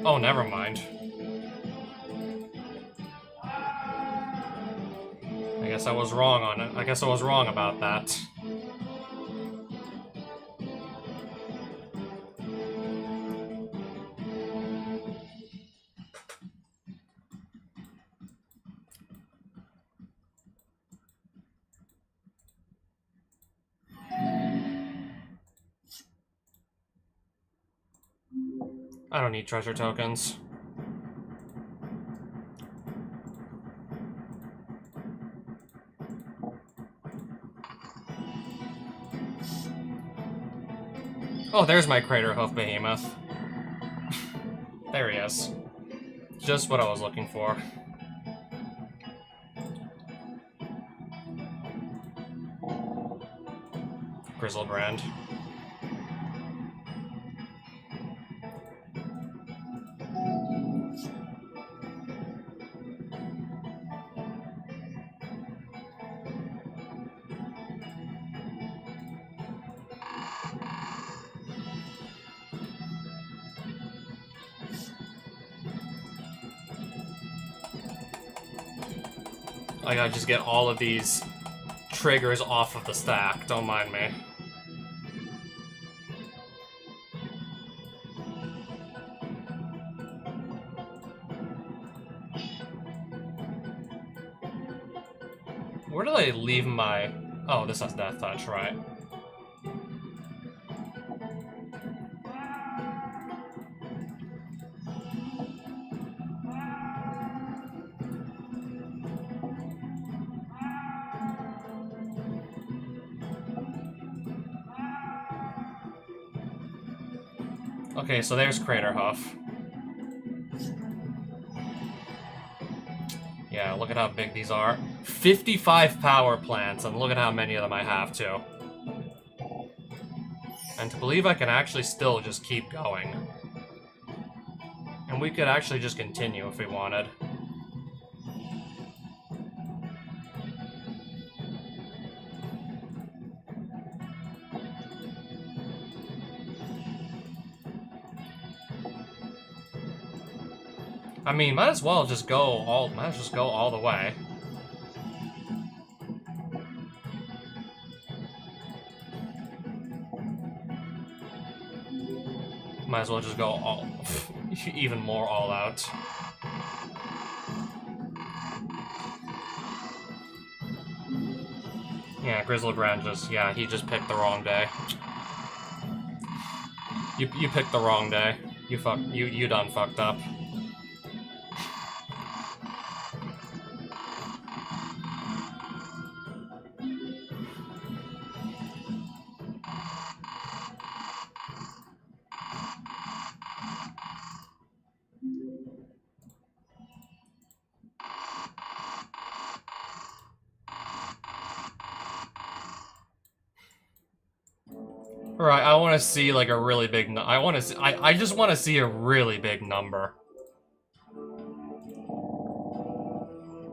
Oh, never mind. I guess I was wrong on it. I guess I was wrong about that. I don't need treasure tokens. Oh, there's my Craterhoof Behemoth. There he is. Just what I was looking for. Grizzlebrand. I gotta just get all of these triggers off of the stack, don't mind me. Where did I leave my... oh, this has Death Touch, right. Okay, so there's Craterhoof. Yeah, look at how big these are. 55 power plants, and look at how many of them I have, too. And to believe I can actually still just keep going. And we could actually just continue if we wanted. I mean, might as well just go all the way. Might as well just go all even more all out. Yeah, Grizzlebrand he just picked the wrong day. You picked the wrong day. You done fucked up. Right, I want to see like a really big. I just want to see a really big number.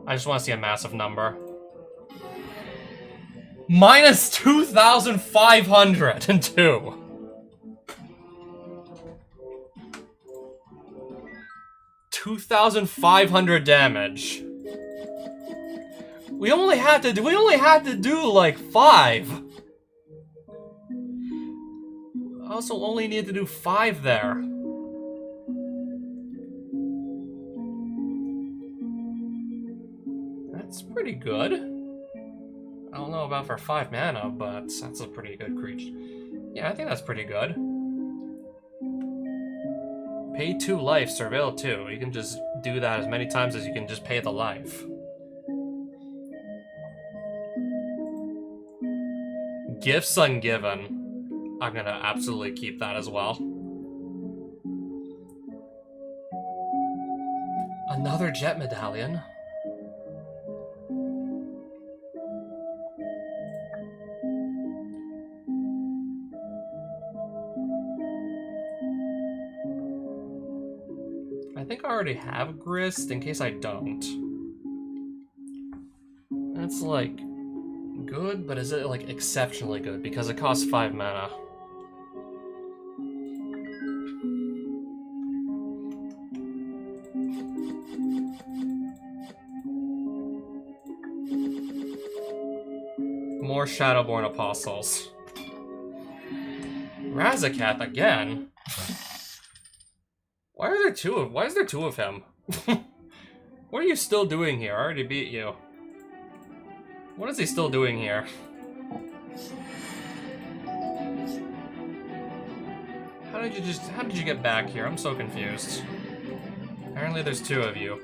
I just want to see a massive number. Minus 2,502. $2,500 damage. We only had to do like 5. I also only need to do 5 there. That's pretty good. I don't know about for 5 mana, but that's a pretty good creature. Yeah, I think that's pretty good. Pay 2 life, surveil 2. You can just do that as many times as you can just pay the life. Gifts ungiven. I'm gonna absolutely keep that as well. Another jet medallion. I think I already have Grist in case I don't. That's like good, but is it like exceptionally good because it costs 5 mana? More Shadowborn Apostles. Razaketh again? Why is there two of him? What are you still doing here? I already beat you. What is he still doing here? How did you get back here? I'm so confused. Apparently there's 2 of you.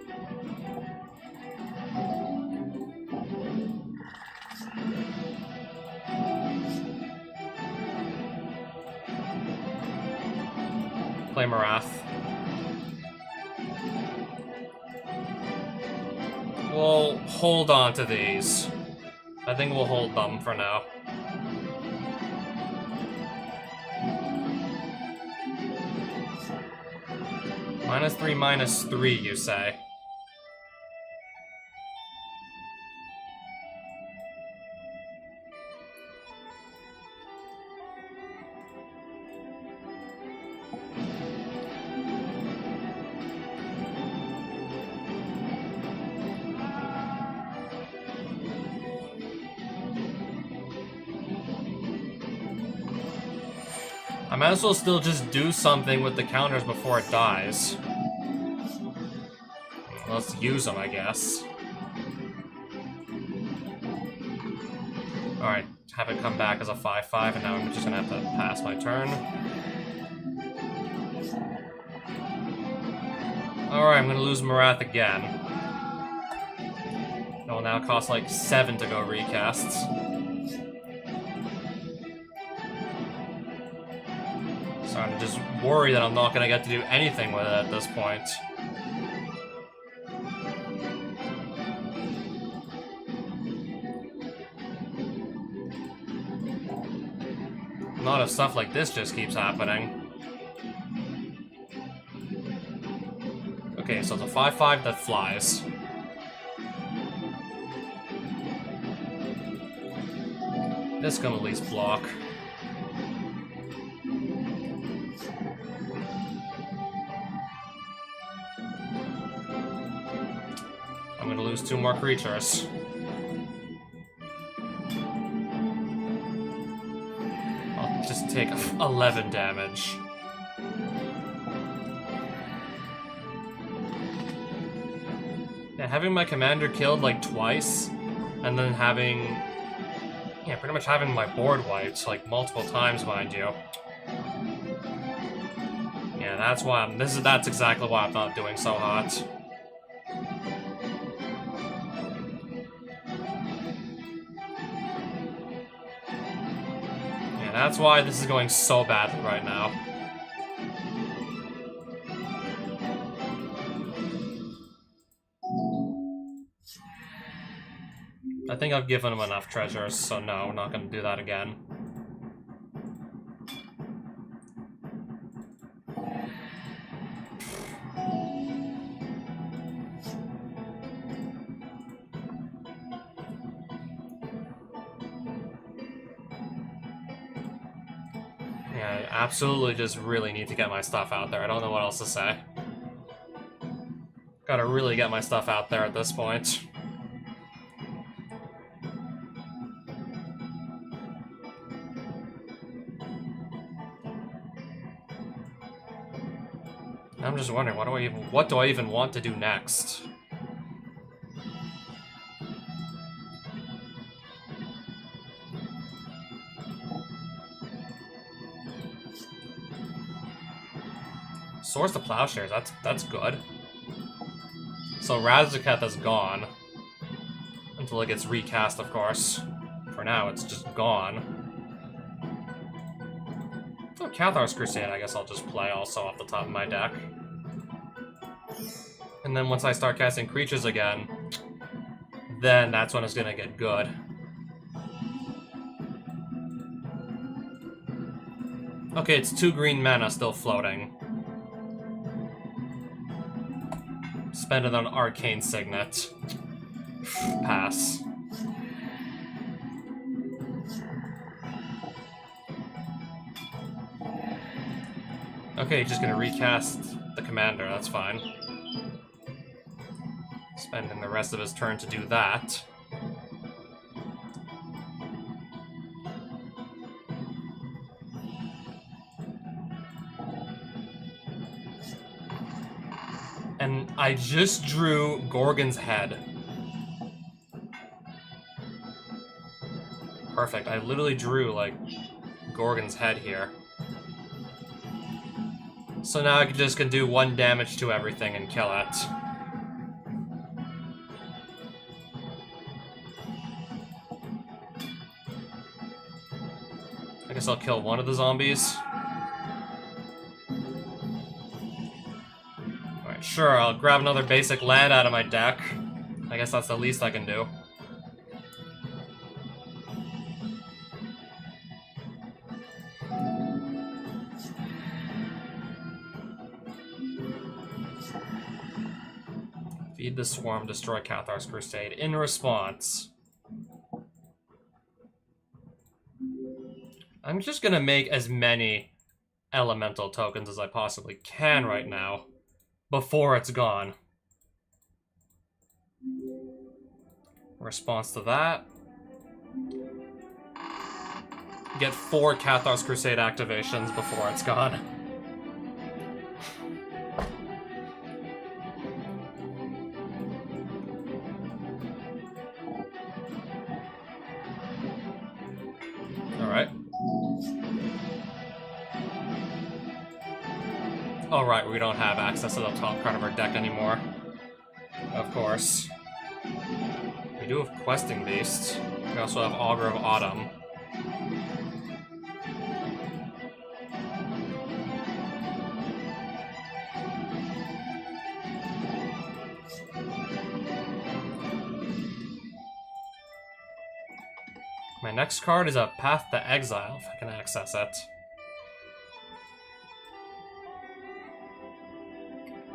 Play Marath. We'll hold on to these. I think we'll hold them for now. -3/-3, you say? I might as well still just do something with the counters before it dies. Let's use them, I guess. Alright, have it come back as a 5/5, and now I'm just gonna have to pass my turn. Alright, I'm gonna lose Marath again. It will now cost like 7 to go recasts. Starting I'm just worried that I'm not gonna get to do anything with it at this point. Not if stuff like this just keeps happening. Okay, so it's a 5/5 that flies. This can at least block. I'm gonna lose 2 more creatures. I'll just take 11 damage. Yeah, having my commander killed like twice, and then having... yeah, pretty much having my board wiped like multiple times, mind you. Yeah, that's why that's exactly why I'm not doing so hot. Yeah, that's why this is going so badly right now. I think I've given him enough treasures, so no, we're not going to do that again. Yeah, I absolutely just really need to get my stuff out there. I don't know what else to say. Gotta really get my stuff out there at this point. I'm just wondering, what do I even want to do next? Source the Plowshares, that's good. So Razaketh is gone. Until it gets recast, of course. For now, it's just gone. Oh, Cathar's Crusade, I guess I'll just play also off the top of my deck. And then once I start casting creatures again, then that's when it's gonna get good. Okay, it's 2 green mana still floating. Spend it on Arcane Signet. Pass. Okay, just gonna recast the commander, that's fine. Spending the rest of his turn to do that. And I just drew Gorgon's head. Perfect, I literally drew, like, Gorgon's head here. So now I just can do 1 damage to everything and kill it. I guess I'll kill one of the zombies. Alright, sure, I'll grab another basic land out of my deck. I guess that's the least I can do. Feed the Swarm, destroy Cathar's Crusade. In response, I'm just gonna make as many elemental tokens as I possibly can right now, before it's gone. In response to that, get 4 Cathar's Crusade activations before it's gone. Alright. Alright, we don't have access to the top card of our deck anymore. Of course. We do have Questing Beast. We also have Augur of Autumn. My next card is a Path to Exile, if I can access it.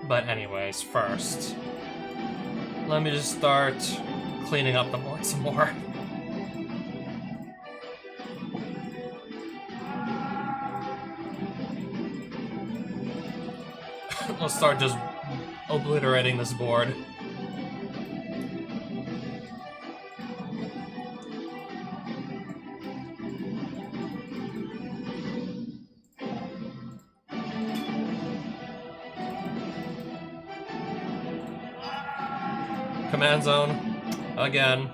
But anyways, first, let me just start cleaning up the board some more. Let's start just obliterating this board. Command zone, again.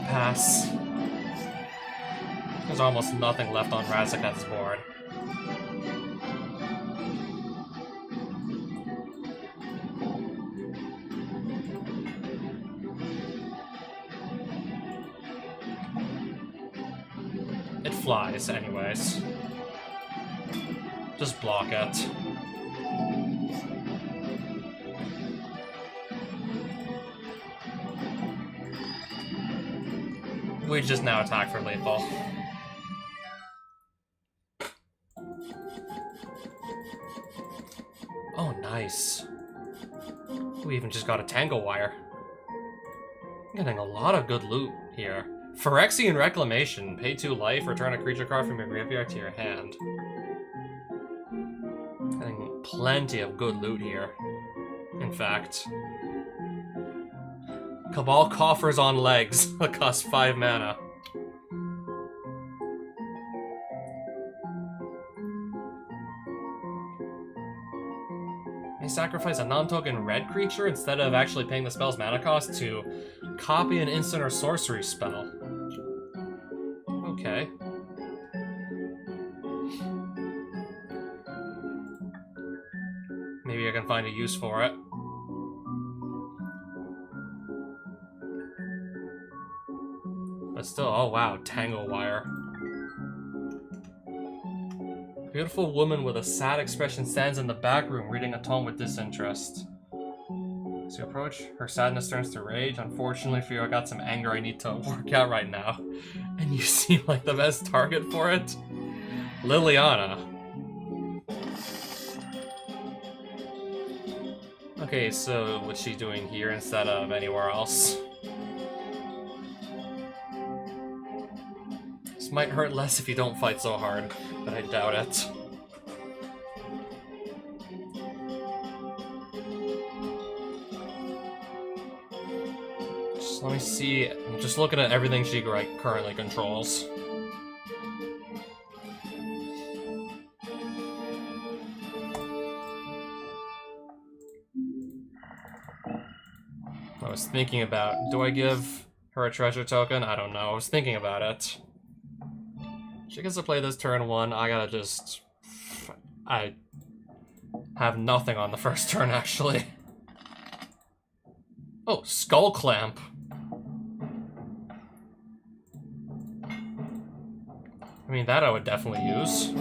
Pass. There's almost nothing left on Razaketh's board. It flies, anyways. Just block it. We just now attack for lethal. Oh, nice. We even just got a Tangle Wire. Getting a lot of good loot here. Phyrexian Reclamation. Pay 2 life, return a creature card from your graveyard to your hand. Getting plenty of good loot here. In fact. Cabal Coffers on Legs. That costs 5 mana. May sacrifice a non-token red creature instead of actually paying the spell's mana cost to copy an instant or sorcery spell. Okay. Maybe I can find a use for it. But still, oh wow, Tangle Wire. Beautiful woman with a sad expression stands in the back room reading a tome with disinterest. As you approach, her sadness turns to rage. Unfortunately for you, I got some anger I need to work out right now. And you seem like the best target for it? Liliana. Okay, so what's she doing here instead of anywhere else? This might hurt less if you don't fight so hard, but I doubt it. Just let me see. I'm just looking at everything she currently controls. I was thinking about, do I give her a treasure token? I don't know. I was thinking about it. She gets to play this turn 1. I gotta just... I have nothing on the first turn, actually. Oh, Skull Clamp. I mean, that I would definitely use.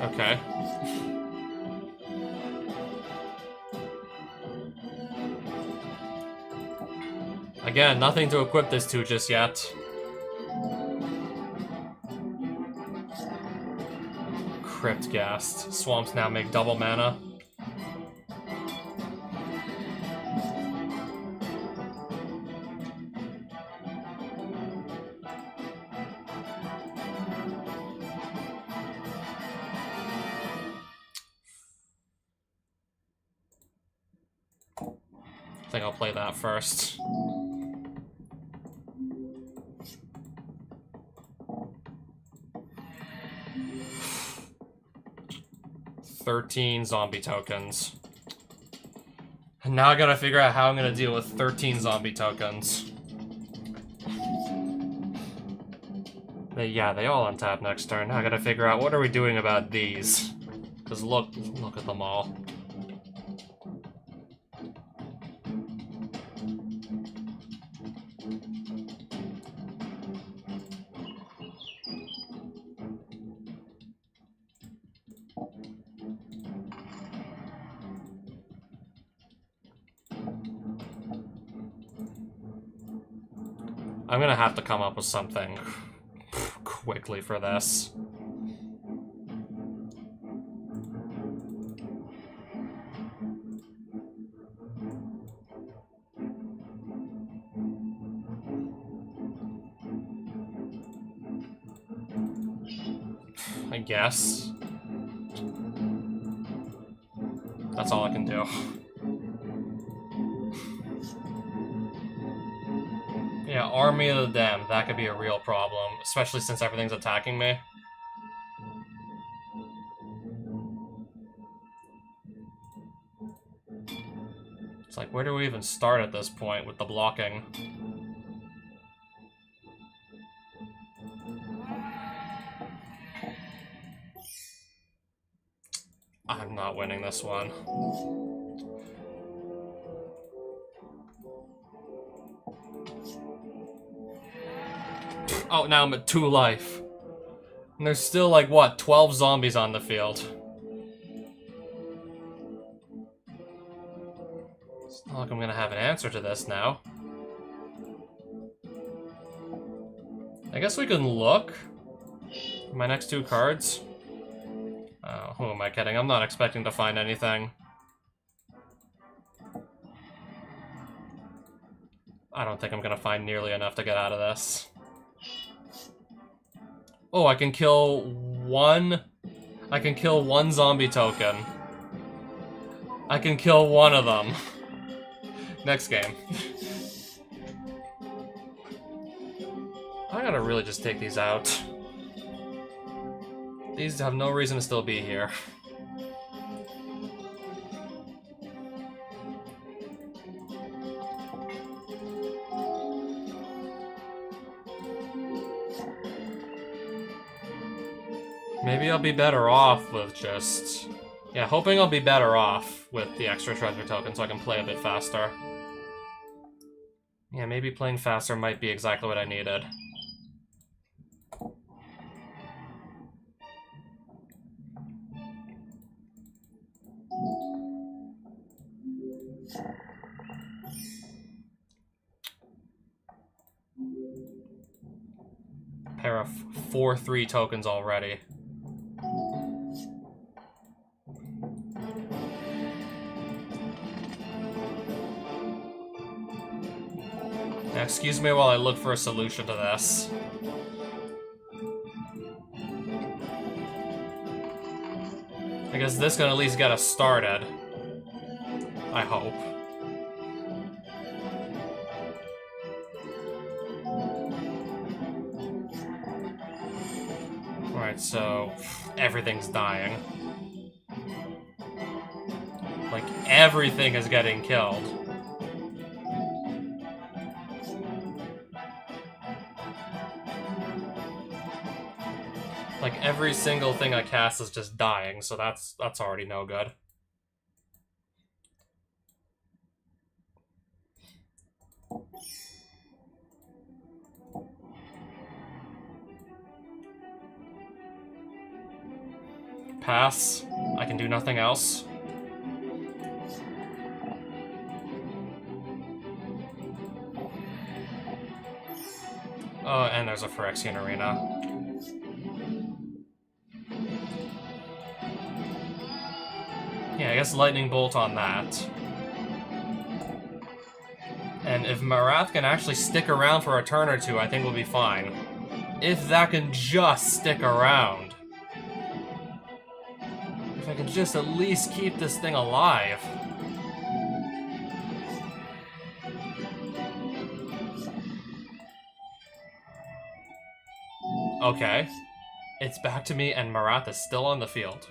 Okay. Again, nothing to equip this to just yet. Crypt Ghast. Swamps now make double mana. I think I'll play that first. $13 zombie tokens. And now I gotta figure out how I'm gonna deal with 13 zombie tokens. Yeah, they all untap next turn. Now I gotta figure out what are we doing about these. Because look at them all. I'm gonna have to come up with something quickly for this. I guess. That's all I can do. Yeah, Army of the Damned. That could be a real problem, especially since everything's attacking me. It's like, where do we even start at this point with the blocking? I'm not winning this one. Oh, now I'm at 2 life. And there's still, like, what, 12 zombies on the field. It's not like I'm gonna have an answer to this now. I guess we can look. My next 2 cards. Oh, who am I kidding? I'm not expecting to find anything. I don't think I'm gonna find nearly enough to get out of this. Oh, I can kill one... I can kill 1 zombie token. I can kill 1 of them. Next game. I gotta really just take these out. These have no reason to still be here. Maybe I'll be better off with just... Yeah, hoping I'll be better off with the extra treasure token so I can play a bit faster. Yeah, maybe playing faster might be exactly what I needed. Pair of 4/3 tokens already. Now, excuse me while I look for a solution to this. I guess this can at least get us started. I hope. Alright, so everything's dying. Like, everything is getting killed. Like, every single thing I cast is just dying, so that's already no good. Pass. I can do nothing else. Oh, and there's a Phyrexian Arena. Yeah, I guess Lightning Bolt on that. And if Marath can actually stick around for a turn or 2, I think we'll be fine. If that can just stick around. If I can just at least keep this thing alive. Okay. It's back to me and Marath is still on the field.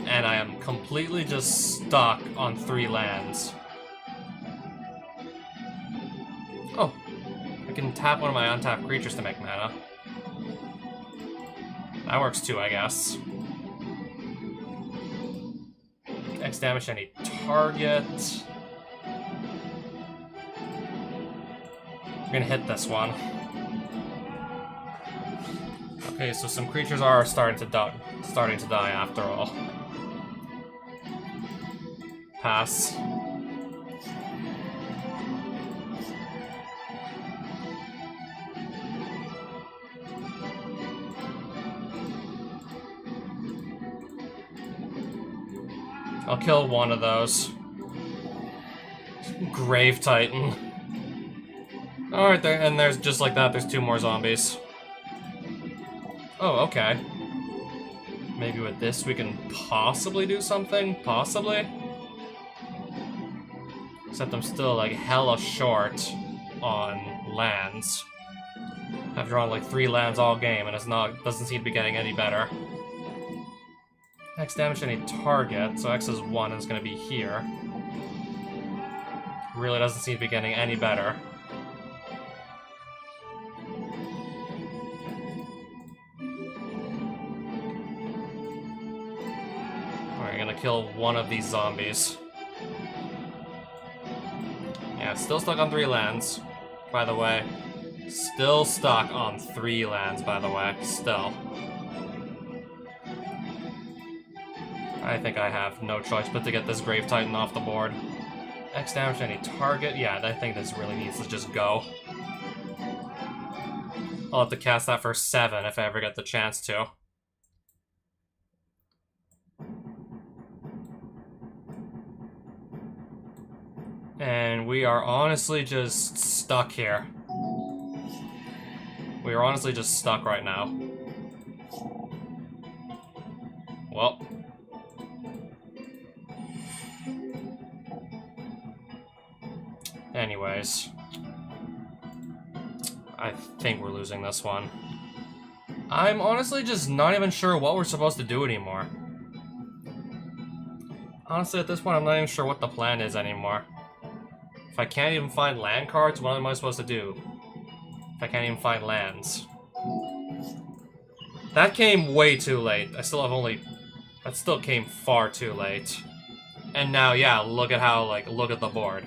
And I am completely just stuck on 3 lands. Oh, I can tap one of my untapped creatures to make mana. That works too, I guess. X damage to any target. I'm gonna hit this one. Okay, so some creatures are starting to die after all. Pass. I'll kill one of those. Grave Titan. Alright, and there's just like that, there's 2 more zombies. Oh, okay. Maybe with this we can possibly do something? Possibly? Except I'm still like hella short on lands. I've drawn like 3 lands all game and doesn't seem to be getting any better. X damage to any target, so X is 1 and it's gonna be here. Really doesn't seem to be getting any better. Alright, gonna kill one of these zombies. Yeah, still stuck on 3 lands, by the way. Still stuck on 3 lands, by the way. Still. I think I have no choice but to get this Grave Titan off the board. X damage to any target? Yeah, I think this really needs to just go. I'll have to cast that for 7 if I ever get the chance to. And we are honestly just stuck here. We are honestly just stuck right now. Well. Anyways. I think we're losing this one. I'm honestly just not even sure what we're supposed to do anymore. Honestly, at this point, I'm not even sure what the plan is anymore. If I can't even find land cards, what am I supposed to do? If I can't even find lands. That came way too late. That still came far too late. And now, yeah, look at how, look at the board.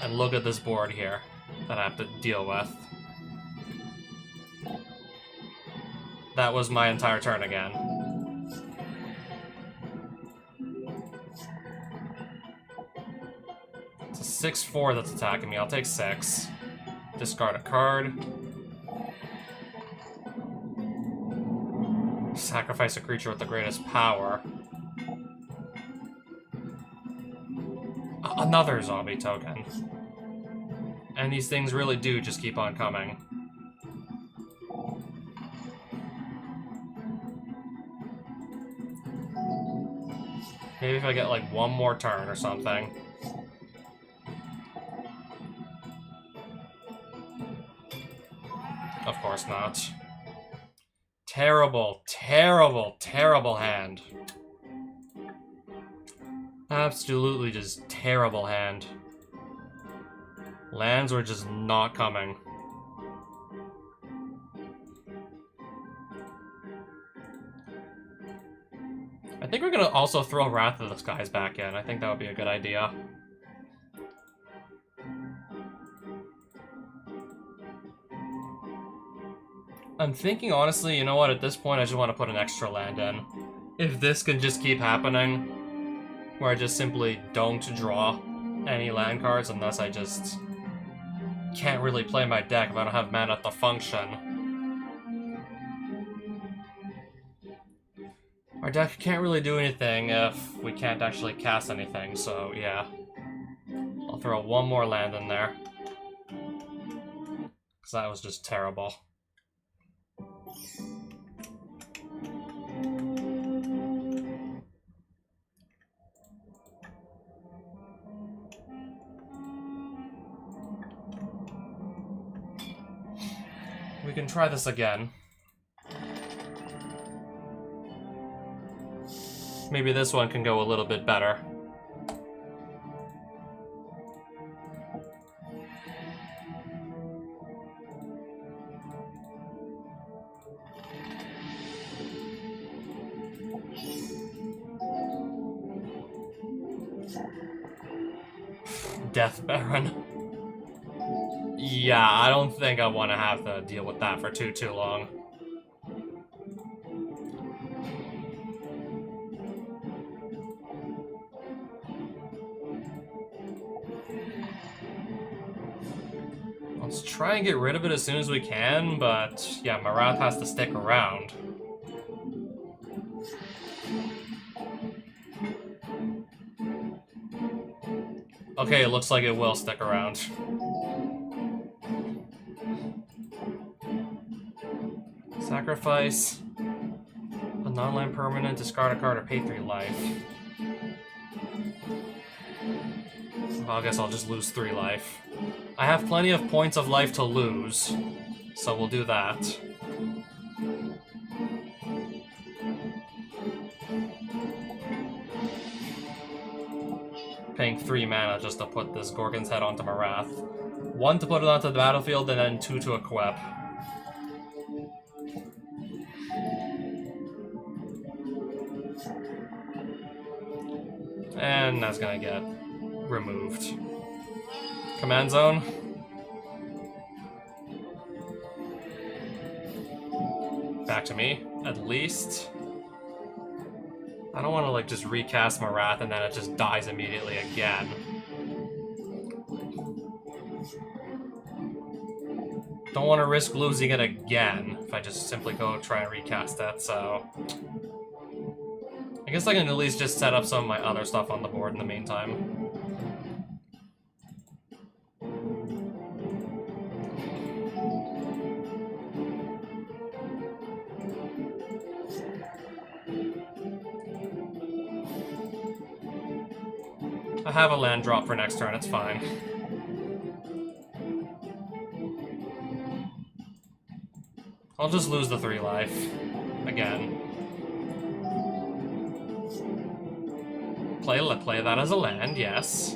And look at this board here that I have to deal with. That was my entire turn again. It's a 6/4 that's attacking me. I'll take 6. Discard a card. Sacrifice a creature with the greatest power. Another zombie token. And these things really do just keep on coming. Maybe if I get like one more turn or something. Of course not. Terrible, terrible, terrible hand. Absolutely just terrible hand. Lands were just not coming. I think we're gonna also throw Wrath of the Skies back in. I think that would be a good idea. I'm thinking, honestly, you know what, at this point I just want to put an extra land in. If this can just keep happening, where I just simply don't draw any land cards, and thus I just can't really play my deck if I don't have mana to function. Our deck can't really do anything if we can't actually cast anything, so yeah. I'll throw one more land in there. Because that was just terrible. We can try this again. Maybe this one can go a little bit better. Death Baron. Yeah, I don't think I want to have to deal with that for too long. Let's try and get rid of it as soon as we can, but yeah, Marath has to stick around. Okay, it looks like it will stick around. Sacrifice a non-land permanent, discard a card, or pay 3 life. Well, I guess I'll just lose 3 life. I have plenty of points of life to lose, so we'll do that. Paying 3 mana just to put this Gorgon's Head onto Marath. 1 to put it onto the battlefield, and then 2 to equip. And that's gonna get removed. Command zone. Back to me, at least. I don't want to, like, just recast Marath and then it just dies immediately again. Don't want to risk losing it again if I just simply go try and recast it, so... I guess I can at least just set up some of my other stuff on the board in the meantime. I have a land drop for next turn, it's fine. I'll just lose the 3 life. Again. Play that as a land, yes.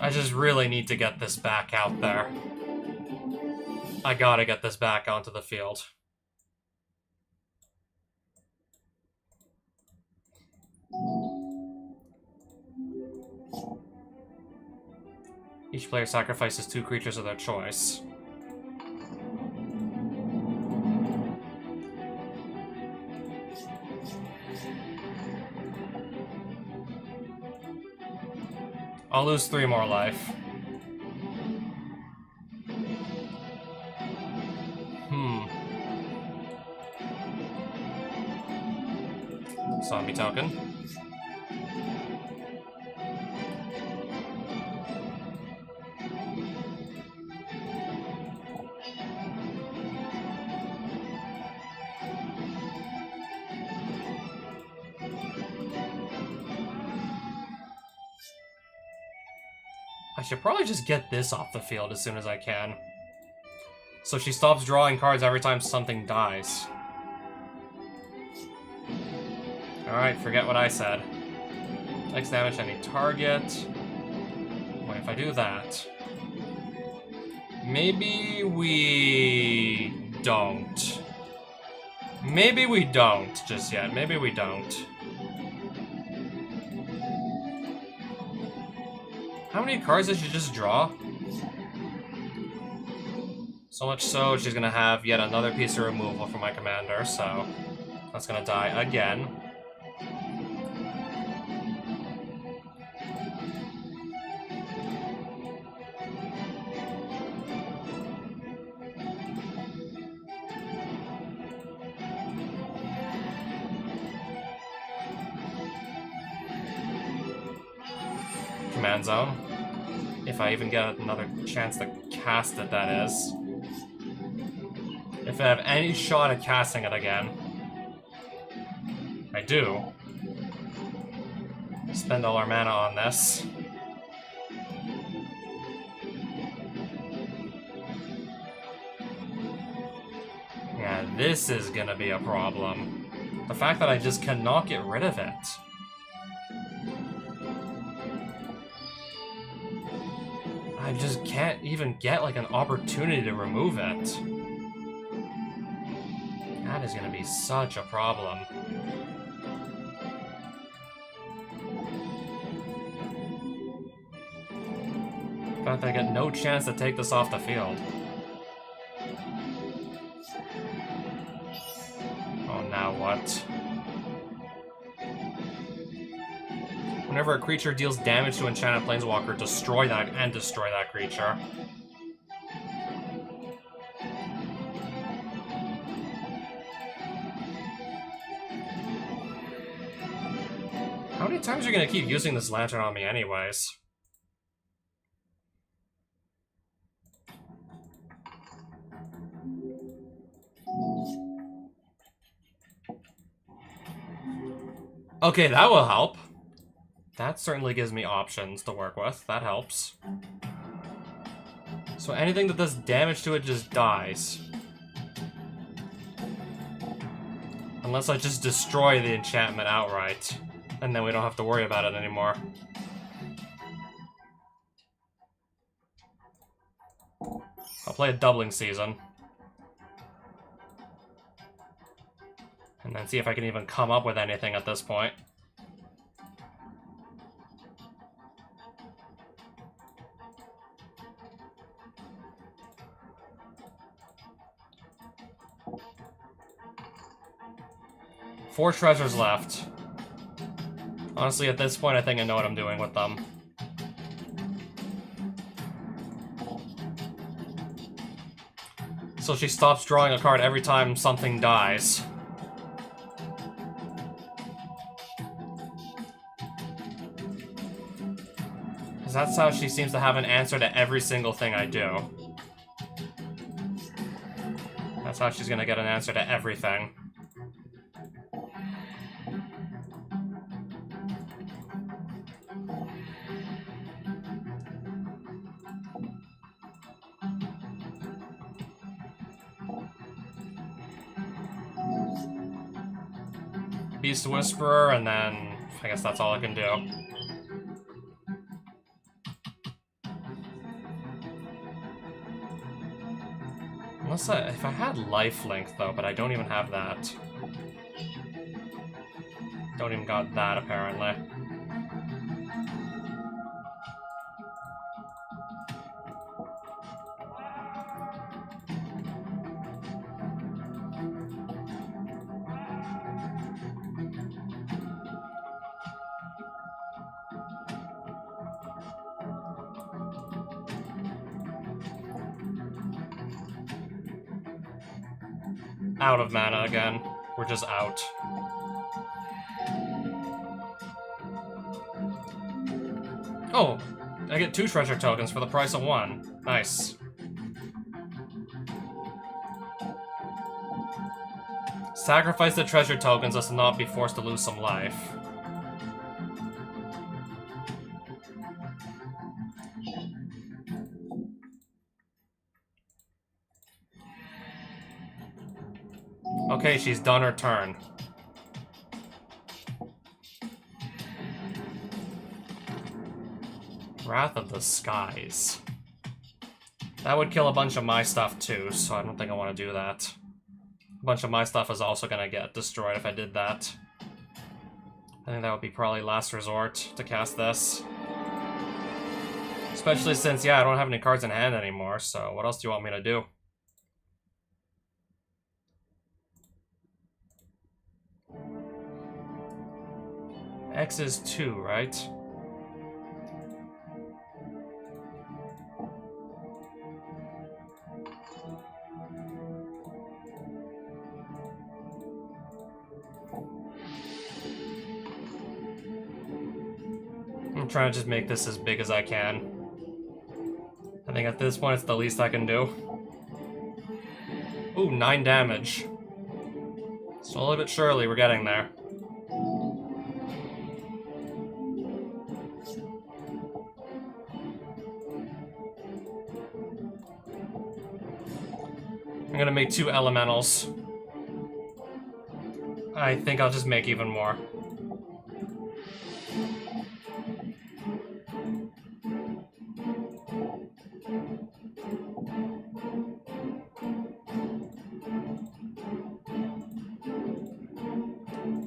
I just really need to get this back out there. I gotta get this back onto the field. Each player sacrifices 2 creatures of their choice. I'll lose 3 more life. Zombie token. I should probably just get this off the field as soon as I can. So she stops drawing cards every time something dies. Alright, forget what I said. X damage to any target. What if I do that? Maybe we don't. Maybe we don't just yet. Maybe we don't. How many cards did she just draw? So much so, she's gonna have yet another piece of removal for my commander, so that's gonna die again. Command zone. If I even get another chance to cast it, that is. If I have any shot at casting it again. I do. Spend all our mana on this. Yeah, this is gonna be a problem. The fact that I just cannot get rid of it. I just can't even get, like, an opportunity to remove it. That is gonna be such a problem. In fact, I get no chance to take this off the field. Oh, now what? Whenever a creature deals damage to Enchanted Planeswalker, destroy that creature. How many times are you gonna keep using this lantern on me anyways? Okay, that will help. That certainly gives me options to work with. That helps. So anything that does damage to it just dies. Unless I just destroy the enchantment outright. And then we don't have to worry about it anymore. I'll play a Doubling Season. And then see if I can even come up with anything at this point. Four treasures left. Honestly, at this point, I think I know what I'm doing with them. So she stops drawing a card every time something dies. Because that's how she seems to have an answer to every single thing I do. That's how she's gonna get an answer to everything. Beast Whisperer, and then I guess that's all I can do. Unless if I had Lifelink though, but I don't even have that. Don't even got that apparently. Out of mana again. We're just out. Oh! I get 2 treasure tokens for the price of 1. Nice. Sacrifice the treasure tokens as to not be forced to lose some life. Okay, she's done her turn. Wrath of the Skies. That would kill a bunch of my stuff too, so I don't think I want to do that. A bunch of my stuff is also gonna get destroyed if I did that. I think that would be probably last resort to cast this. Especially since, yeah, I don't have any cards in hand anymore, so what else do you want me to do? X is 2, right? I'm trying to just make this as big as I can. I think at this point it's the least I can do. Ooh, 9 damage. Slowly but surely we're getting there. I'm gonna make 2 elementals. I think I'll just make even more.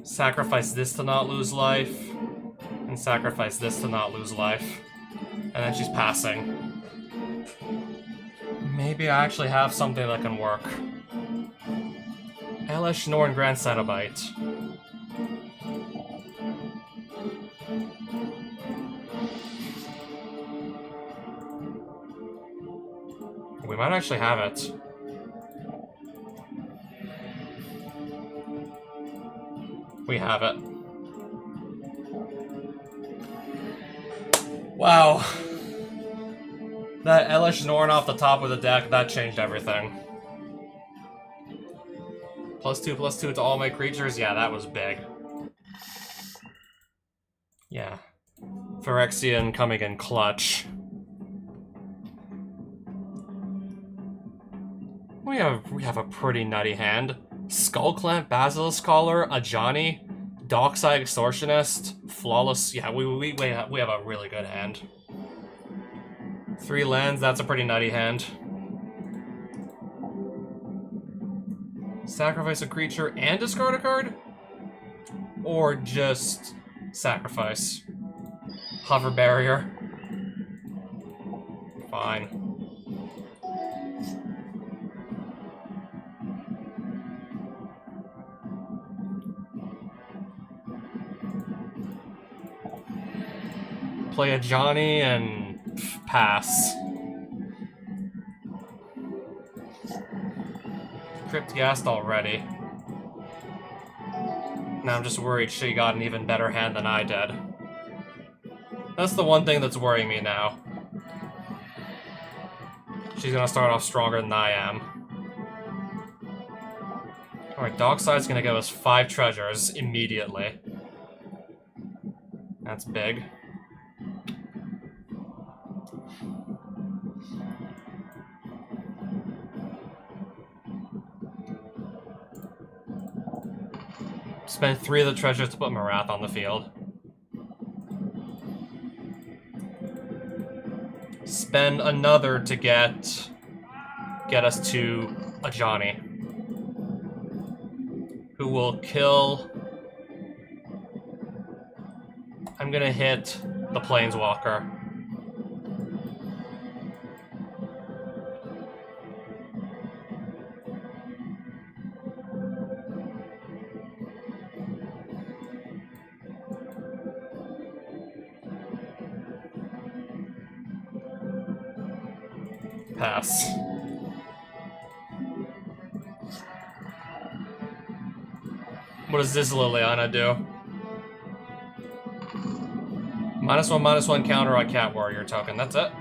Sacrifice this to not lose life, and sacrifice this to not lose life. And then she's passing. Maybe I actually have something that can work. Elesh Norn Grand Cenobite. We might actually have it. We have it. Wow. That Elesh Norn off the top of the deck, that changed everything. +2/+2 to all my creatures? Yeah, that was big. Yeah. Phyrexian coming in clutch. We have a pretty nutty hand. Skullclamp, Basilisk Collar, Ajani, Dockside Extortionist, Flawless. Yeah, we have a really good hand. 3 lands, that's a pretty nutty hand. Sacrifice a creature and discard a card? Or just sacrifice? Hover Barrier. Fine. Play a Johnny and pass. Crypt-Ghast already. Now I'm just worried she got an even better hand than I did. That's the one thing that's worrying me now. She's gonna start off stronger than I am. Alright, Dockside's gonna give us 5 treasures immediately. That's big. Spend 3 of the treasures to put Marath on the field. Spend another to get us to Ajani, who will kill. I'm gonna hit the Planeswalker. Pass. What does this Liliana do? -1/-1 counter on Cat Warrior token, that's it.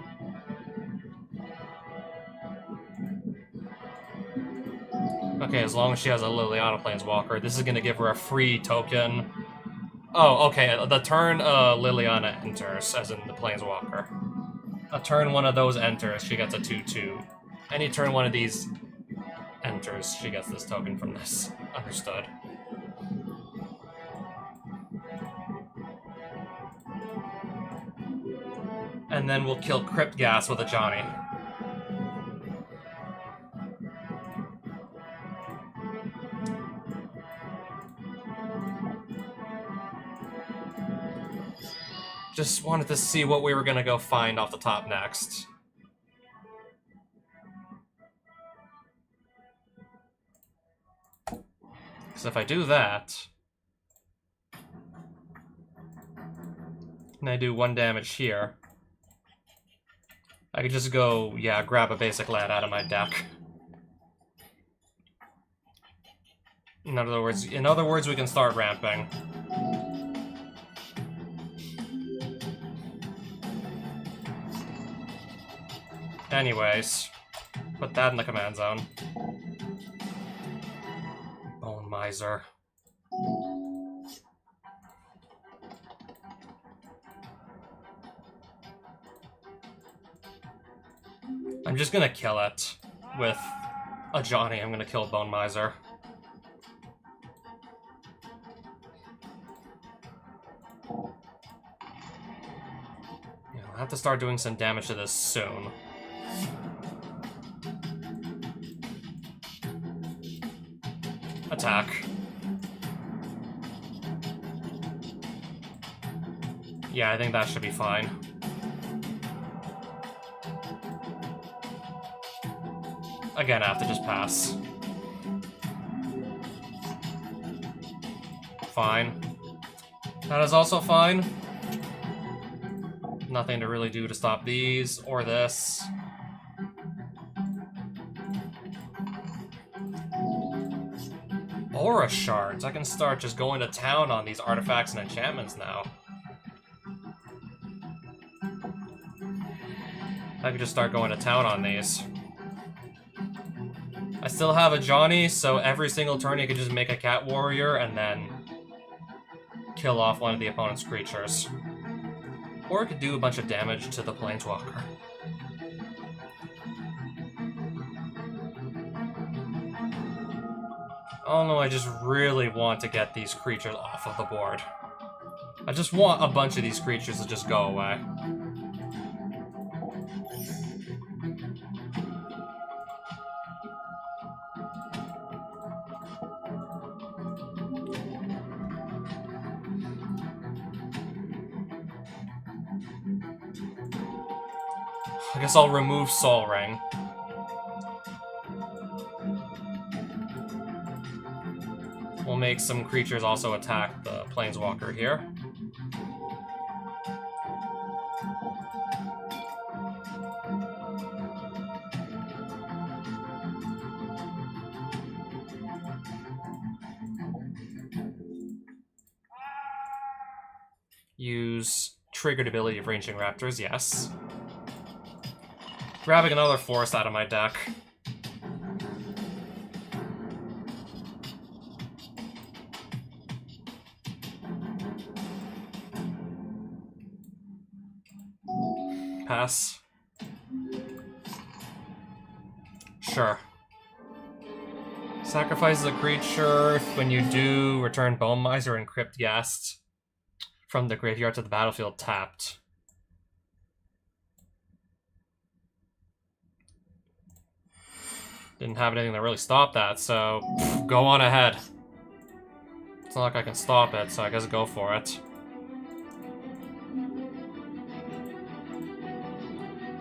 Okay, as long as she has a Liliana Planeswalker, this is gonna give her a free token. Oh, okay, the turn Liliana enters, as in the Planeswalker. A turn one of those enters, she gets a 2/2. Any turn one of these enters, she gets this token from this. Understood. And then we'll kill Crypt-Ghast with a Johnny. Just wanted to see what we were gonna go find off the top next. Because if I do that, and I do 1 damage here, I could just go, yeah, grab a basic land out of my deck. In other words, we can start ramping. Anyways, put that in the command zone. Bone Miser. I'm just gonna kill it with a Johnny. I'm gonna kill Bone Miser. I have to start doing some damage to this soon. Attack. Yeah, I think that should be fine. Again, I have to just pass. Fine. That is also fine. Nothing to really do to stop these, or this. Aura shards. I can start just going to town on these artifacts and enchantments now. I could just start going to town on these. I still have a Johnny, so every single turn you could just make a Cat Warrior and then kill off one of the opponent's creatures. Or it could do a bunch of damage to the Planeswalker. Oh no, I just really want to get these creatures off of the board. I just want a bunch of these creatures to just go away. I guess I'll remove Sol Ring. We'll make some creatures also attack the Planeswalker here. Use triggered ability of Ranging Raptors, yes. Grabbing another forest out of my deck. Pass. Sure. Sacrifices a creature. When you do, return Bone Miser and Crypt Ghast from the graveyard to the battlefield tapped. Didn't have anything that really stopped that, so go on ahead. It's not like I can stop it, so I guess go for it.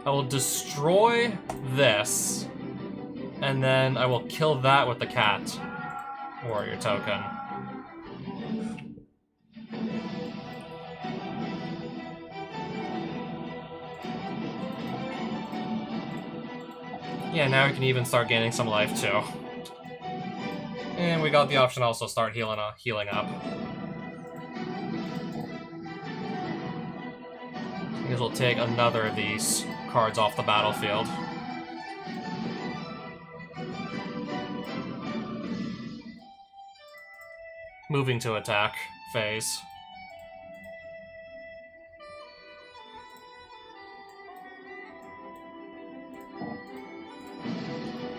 I will destroy this, and then I will kill that with the Cat Warrior token. Yeah, now we can even start gaining some life too. And we got the option to also start healing up. I guess we'll take another of these cards off the battlefield. Moving to attack phase.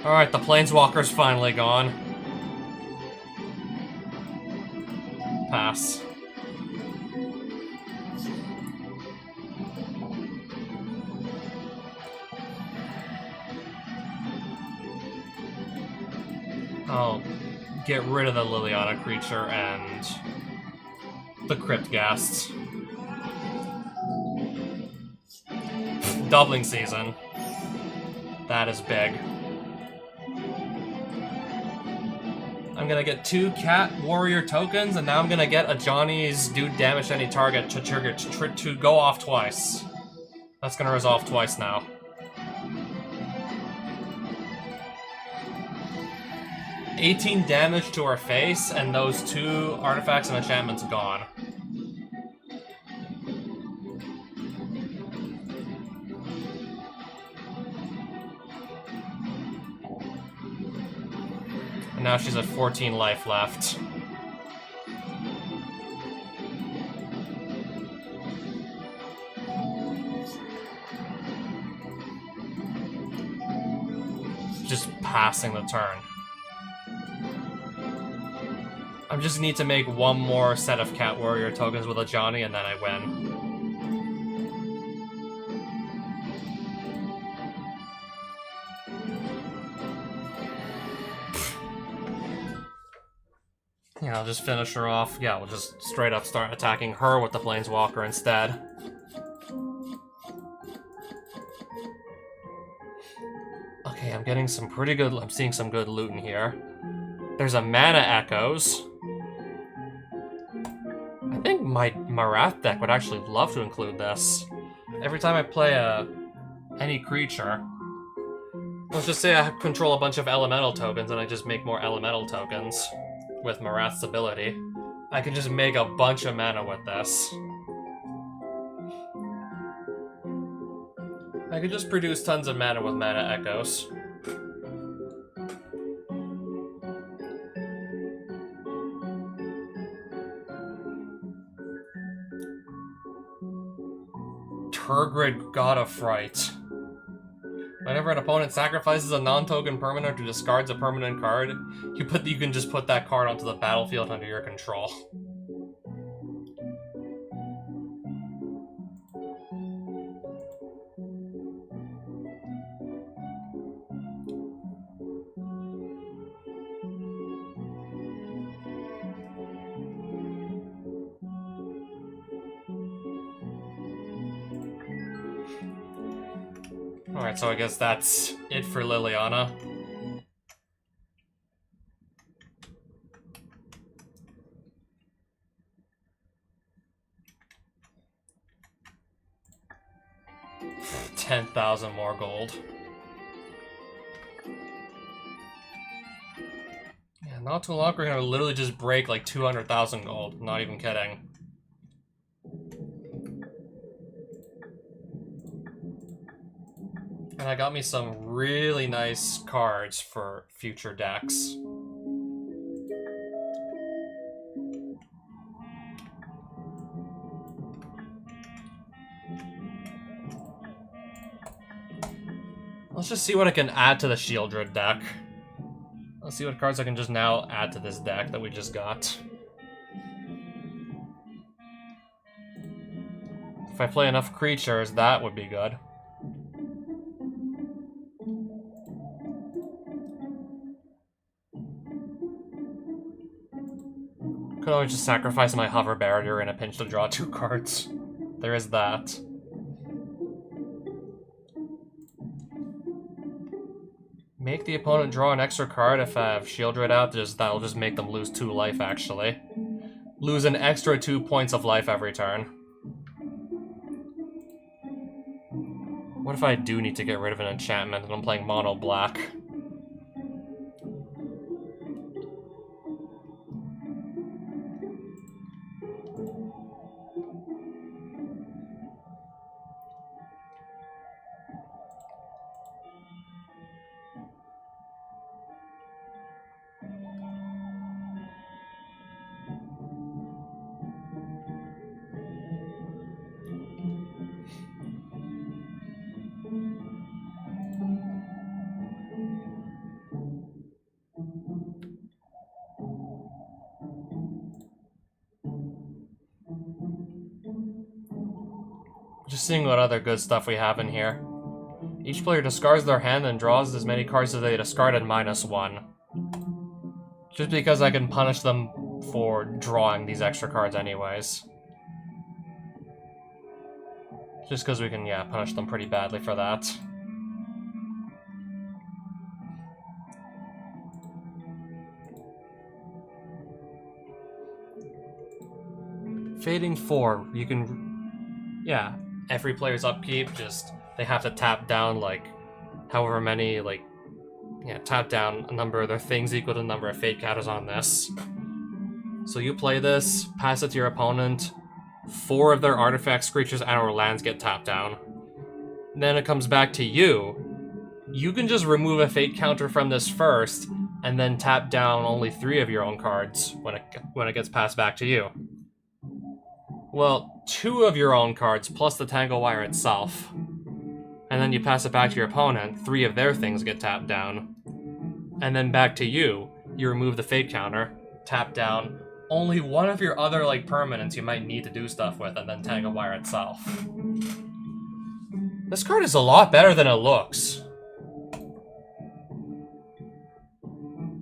Alright, the Planeswalker's finally gone. Pass. I'll get rid of the Liliana creature and the Crypt Ghasts. Doubling season. That is big. I'm gonna get 2 Cat Warrior tokens, and now I'm gonna get a Johnny's do damage to any target to trigger to go off twice. That's gonna resolve twice now. $18 damage to her face, and those 2 artifacts and enchantments gone. And now she's at 14 life left. Just passing the turn. I just need to make one more set of Cat Warrior tokens with a Johnny, and then I win. Yeah, I'll just finish her off. Yeah, we'll just straight up start attacking her with the Planeswalker instead. Okay, I'm getting some pretty good... I'm seeing some good loot in here. There's a Mana Echoes. I think my Marath deck would actually love to include this. Every time I play any creature, let's just say I control a bunch of elemental tokens and I just make more elemental tokens with Marath's ability. I can just make a bunch of mana with this. I could just produce tons of mana with Mana Echoes. Tergrid, God of Fright. Whenever an opponent sacrifices a non-token permanent or discards a permanent card, you can just put that card onto the battlefield under your control. Alright, so I guess that's it for Liliana. $10,000 more gold. Yeah, not too long, we're gonna literally just break like 200,000 gold. Not even kidding. And I got me some really nice cards for future decks. Let's just see what I can add to the Shieldred deck. Let's see what cards I can just now add to this deck that we just got. If I play enough creatures, that would be good. Could always just sacrifice my Hover Barrier in a pinch to draw 2 cards. There is that. Make the opponent draw an extra card if I have Shieldred out. That'll just make them lose 2 life, actually. Lose an extra 2 points of life every turn. What if I do need to get rid of an enchantment and I'm playing mono black? Just seeing what other good stuff we have in here. Each player discards their hand and draws as many cards as they discarded -1. Just because I can punish them for drawing these extra cards anyways. Just because we can, yeah, punish them pretty badly for that. Fading 4, you can, yeah, every player's upkeep, just, they have to tap down, like, however many, like, yeah, tap down a number of their things equal to the number of fade counters on this. So you play this, pass it to your opponent, 4 of their artifacts, creatures, and or lands get tapped down. Then it comes back to you. You can just remove a fate counter from this first, and then tap down only 3 of your own cards when it gets passed back to you. Well, 2 of your own cards plus the Tangle Wire itself. And then you pass it back to your opponent, 3 of their things get tapped down. And then back to you, you remove the fate counter, tap down only 1 of your other, like, permanents you might need to do stuff with, and then Tangle Wire itself. This card is a lot better than it looks.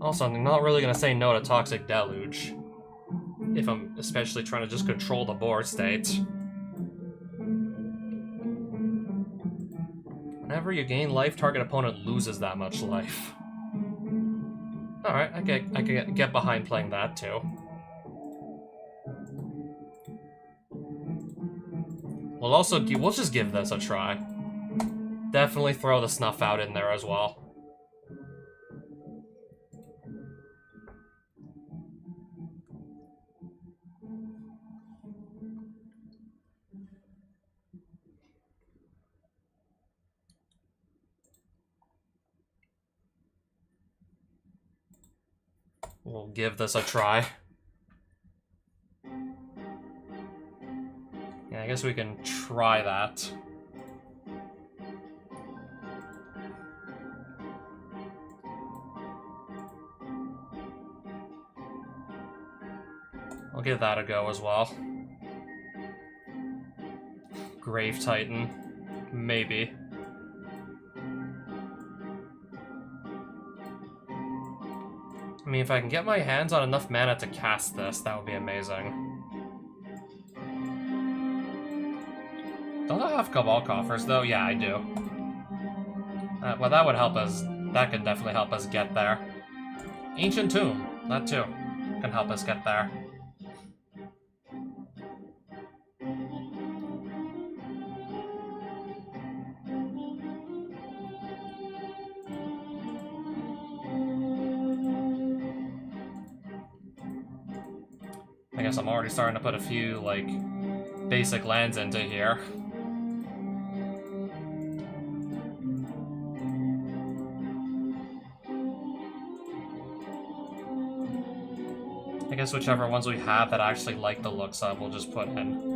Also, I'm not really gonna say no to Toxic Deluge. if I'm especially trying to just control the board state. Whenever you gain life, target opponent loses that much life. Alright, I can get behind playing that too. We'll just give this a try. Definitely throw the snuff out in there as well. We'll give this a try. Yeah, I guess we can try that. I'll give that a go as well. Grave Titan. Maybe. I mean, if I can get my hands on enough mana to cast this, that would be amazing. Don't I have Cabal Coffers, though? Yeah, I do. Well, that would help us. That could definitely help us get there. Ancient Tomb. That, too, can help us get there. I guess I'm already starting to put a few, like, basic lands into here. I guess whichever ones we have that I actually like the looks of, we'll just put in.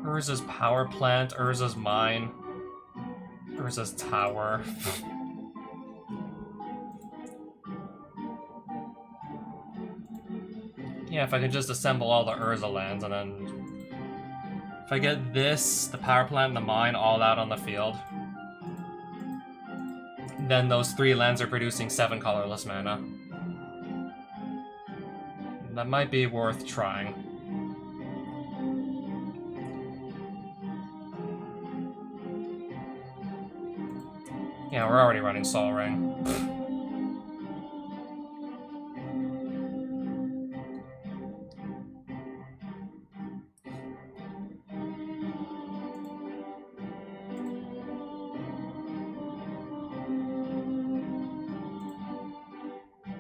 Urza's Power Plant, Urza's Mine, Urza's Tower. Yeah, if I can just assemble all the Urza lands, and then if I get this, the power plant, and the mine all out on the field, then those 3 lands are producing 7 colorless mana. That might be worth trying. Yeah, we're already running Sol Ring.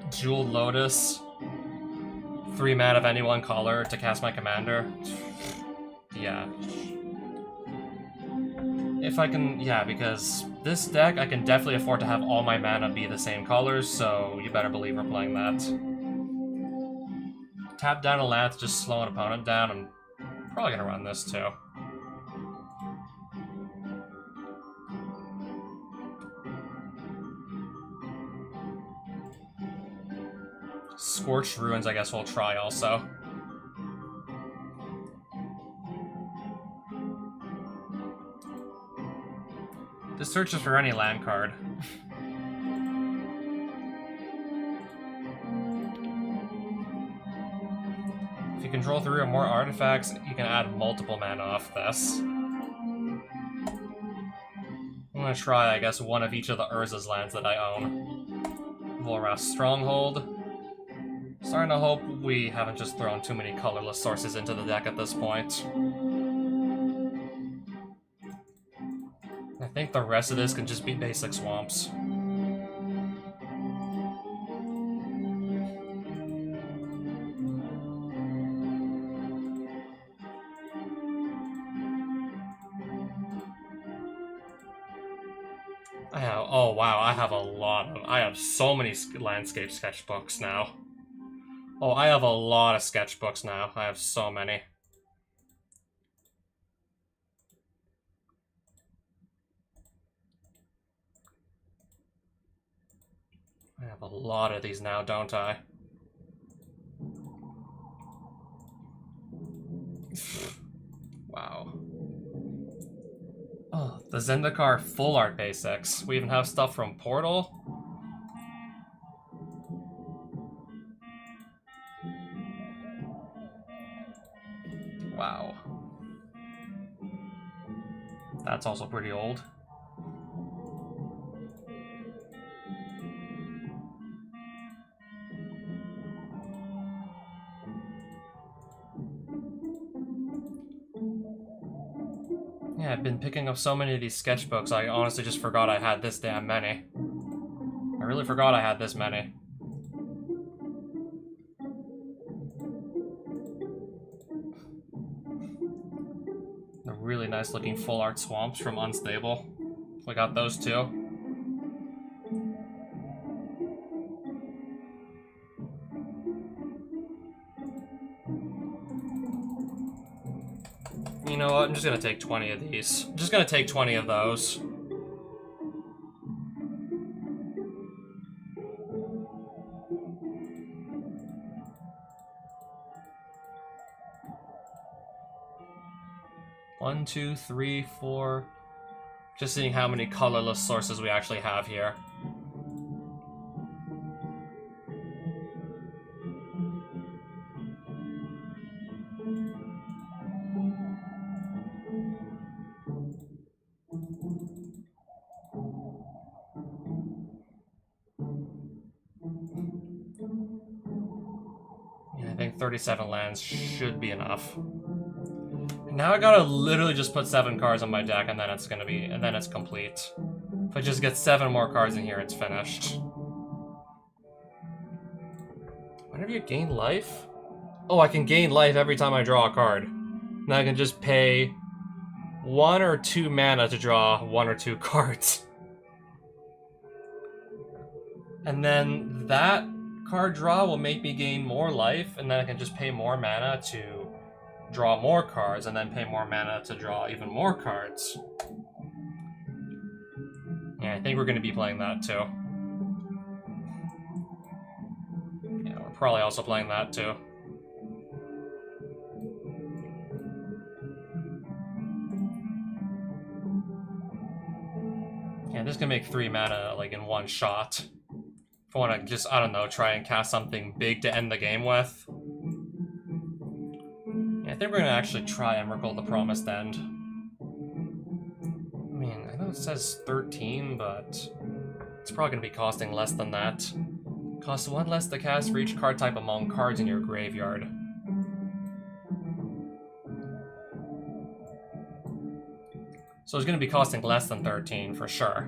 Jeweled Lotus. 3 mana of any one color to cast my commander. Yeah. If I can, yeah, because this deck, I can definitely afford to have all my mana be the same colors, so you better believe we're playing that. Tap down a land to just slow an opponent down. I'm probably gonna run this too. Scorched Ruins, I guess we'll try also. This searches for any land card. If you control 3 or more artifacts, you can add multiple mana off this. I'm gonna try, I guess, one of each of the Urza's lands that I own. Volrath's Stronghold. Starting to hope we haven't just thrown too many colorless sources into the deck at this point. I think the rest of this can just be basic swamps. Oh wow, I have so many landscape sketchbooks now. Oh, I have a lot of sketchbooks now. I have so many. I have a lot of these now, don't I? Wow. Oh, the Zendikar full art basics. We even have stuff from Portal. Wow. That's also pretty old. Yeah, I've been picking up so many of these sketchbooks, I honestly just forgot I had this damn many. I really forgot I had this many. The really nice looking full art swamps from Unstable. We got those too. You know what? I'm just gonna take 20 of these. I'm just gonna take 20 of those. One, two, three, four. Just seeing how many colorless sources we actually have here. Yeah, I think 37 lands should be enough. Now I gotta literally just put 7 cards on my deck, and then it's gonna be, and then it's complete. If I just get 7 more cards in here, it's finished. Whenever you gain life? Oh, I can gain life every time I draw a card. Now I can just pay 1 or 2 mana to draw 1 or 2 cards. And then that card draw will make me gain more life, and then I can just pay more mana to draw more cards, and then pay more mana to draw even more cards. Yeah, I think we're going to be playing that too. Yeah, we're probably also playing that too. Yeah, this can make 3 mana like in one shot. If I want to just, I don't know, try and cast something big to end the game with. Yeah, I think we're going to actually try Emrakul the Promised End. I mean, I know it says 13, but it's probably going to be costing less than that. Costs 1 less to cast for each card type among cards in your graveyard. So it's going to be costing less than 13 for sure.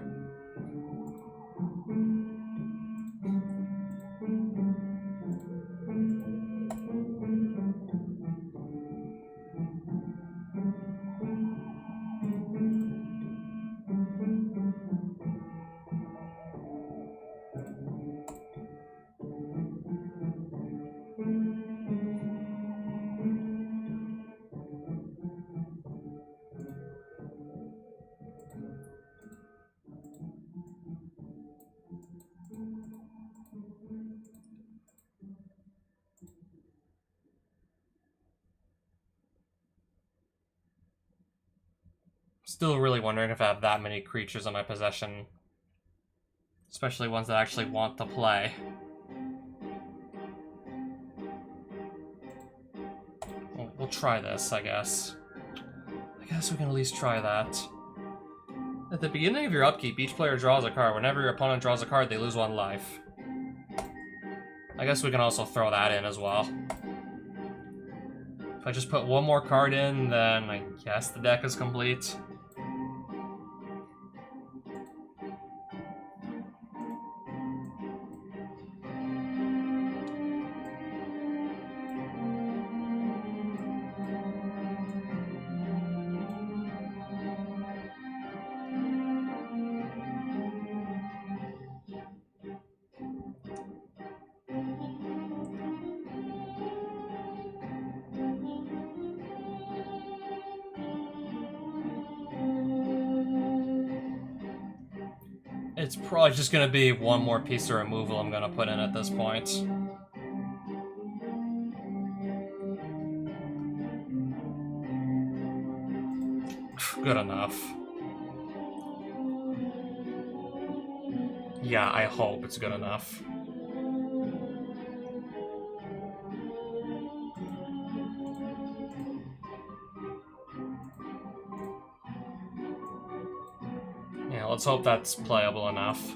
Still really wondering if I have that many creatures in my possession. Especially ones that actually want to play. We'll try this, I guess. I guess we can at least try that. At the beginning of your upkeep, each player draws a card. Whenever your opponent draws a card, they lose 1 life. I guess we can also throw that in as well. If I just put 1 more card in, then I guess the deck is complete. It's probably just gonna be 1 more piece of removal I'm gonna put in at this point. Good enough. Yeah, I hope it's good enough. let's hope that's playable enough.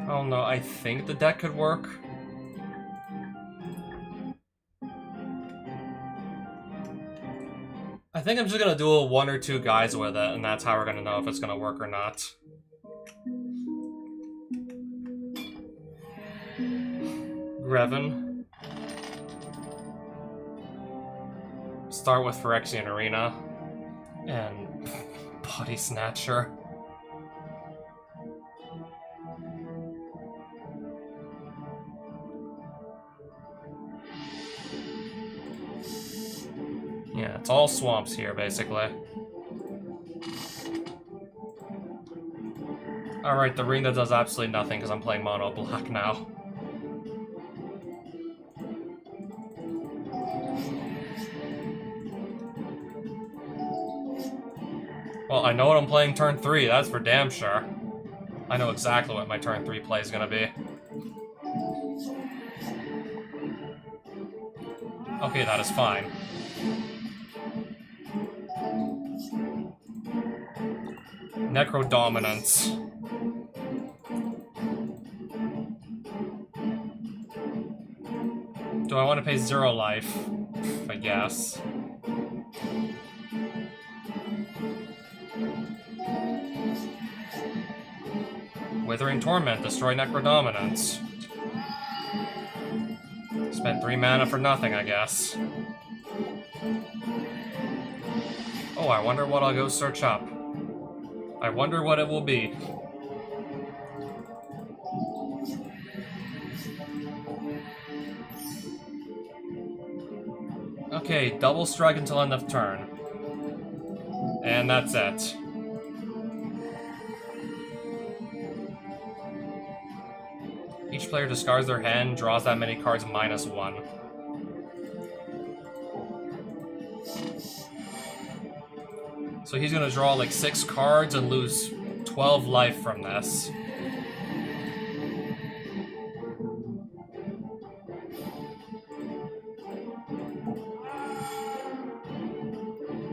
Oh no, I think the deck could work. I think I'm just gonna duel 1 or 2 guys with it, and that's how we're gonna know if it's gonna work or not. Greven. Start with Phyrexian Arena. And Body Snatcher. Yeah, it's all swamps here, basically. Alright, the ring that does absolutely nothing because I'm playing mono black now. Well, I know what I'm playing turn 3, that's for damn sure. I know exactly what my turn 3 play is gonna be. Okay, that is fine. Necrodominance. Do I want to pay 0 life? I guess. Withering Torment, destroy Necrodominance. Spent 3 mana for nothing, I guess. Oh, I wonder what I'll go search up. I wonder what it will be. Okay, double strike until end of turn. And that's it. Each player discards their hand, draws that many cards -1. So he's gonna draw like 6 cards and lose 12 life from this.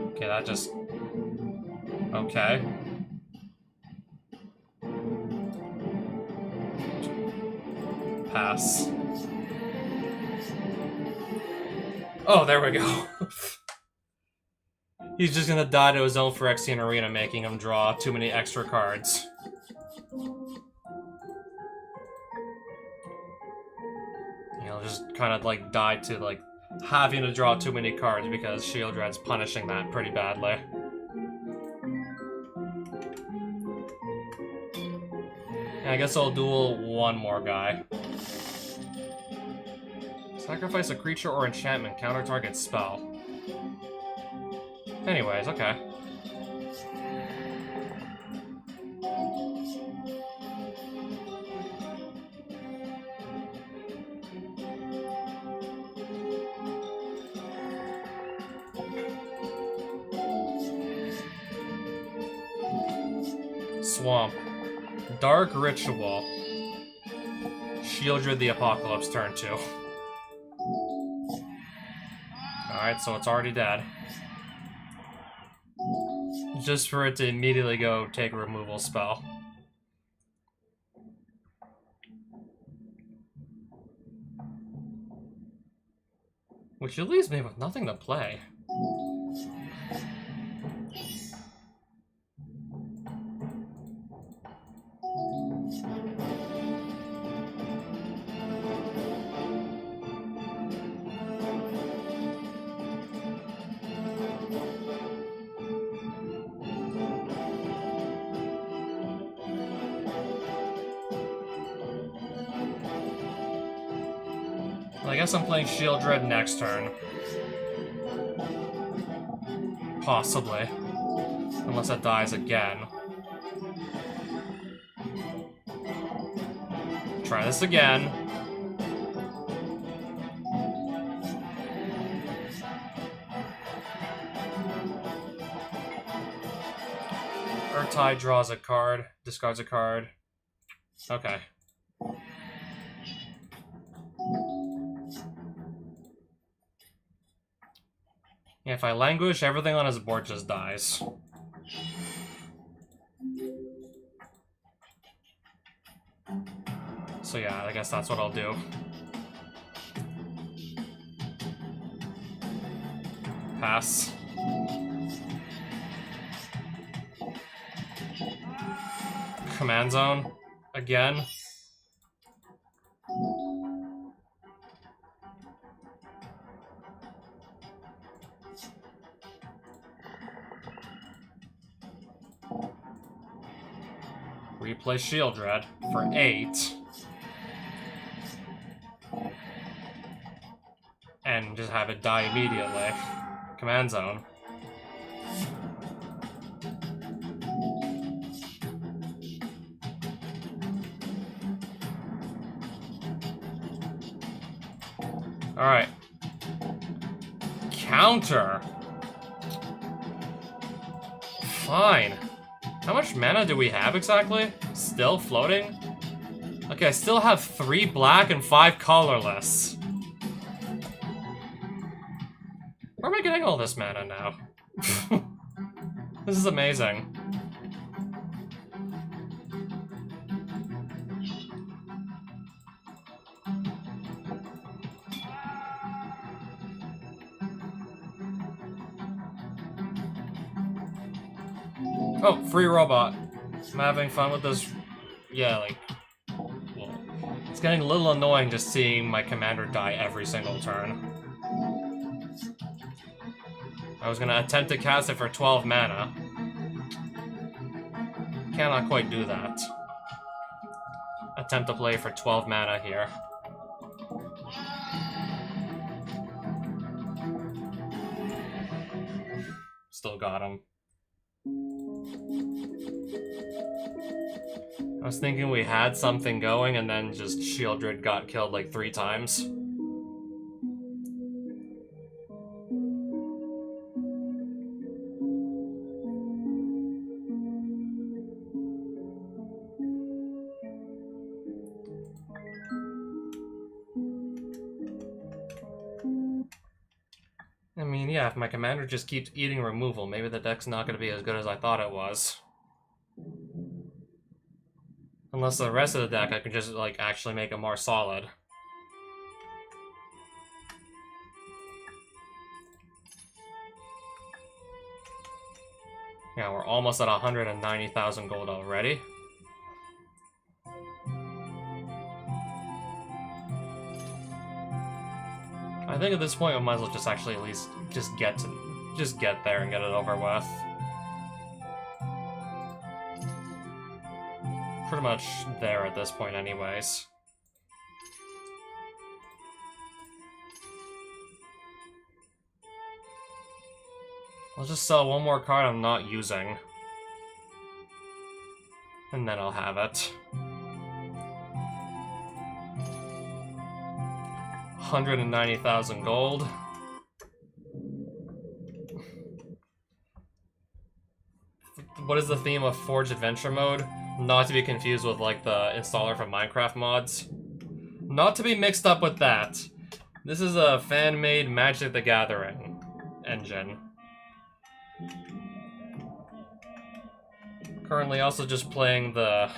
Okay, that just... Okay. Pass. Oh, there we go. He's just gonna die to his own Phyrexian Arena, making him draw too many extra cards. He'll just kind of like die to like having to draw too many cards because Sheoldred's punishing that pretty badly. And I guess I'll duel 1 more guy. Sacrifice a creature or enchantment, counter target spell. Anyways, okay. Swamp. Dark Ritual. Sheoldred the Apocalypse, turn 2. Alright, so it's already dead. Just for it to immediately go take a removal spell. Which leaves me with nothing to play. I guess I'm playing Sheoldred next turn. Possibly. Unless it dies again. Try this again. Urtai draws a card, discards a card. Okay. Yeah, if I languish, everything on his board just dies. So yeah, I guess that's what I'll do. Pass. Command zone. Again. Replay Shieldred for 8. And just have it die immediately. Command zone. Alright. Counter. Fine. How much mana do we have exactly? Still floating? Okay, I still have 3 black and 5 colorless. Where am I getting all this mana now? This is amazing. Oh, free robot. I'm having fun with this. Yeah, like... Well, it's getting a little annoying just seeing my commander die every single turn. I was gonna attempt to cast it for 12 mana. Cannot quite do that. Attempt to play for 12 mana here. Still got him. I was thinking we had something going and then just Shieldred got killed like 3 times. I mean, yeah, if my commander just keeps eating removal, maybe the deck's not going to be as good as I thought it was. Unless the rest of the deck I can just, like, actually make it more solid. Yeah, we're almost at 190,000 gold already. I think at this point we might as well just actually at least just get there and get it over with. Pretty much there at this point anyways. I'll just sell one more card I'm not using. And then I'll have it. 190,000 gold. What is the theme of Forge Adventure Mode? Not to be confused with, like, the installer for Minecraft mods. Not to be mixed up with that. This is a fan-made Magic the Gathering engine. Currently also just playing the...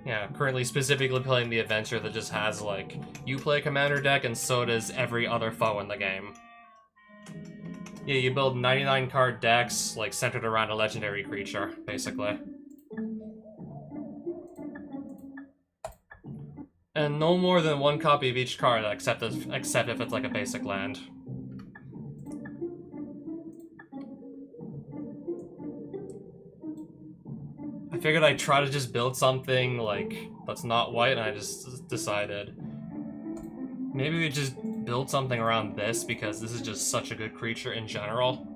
Yeah, currently specifically playing the adventure that just has, like, you play a commander deck and so does every other foe in the game. Yeah, you build 99 card decks, like, centered around a legendary creature, basically. And no more than 1 copy of each card, except if it's, like, a basic land. I figured I'd try to just build something, like, that's not white, and I just decided maybe we just build something around this, because this is just such a good creature in general.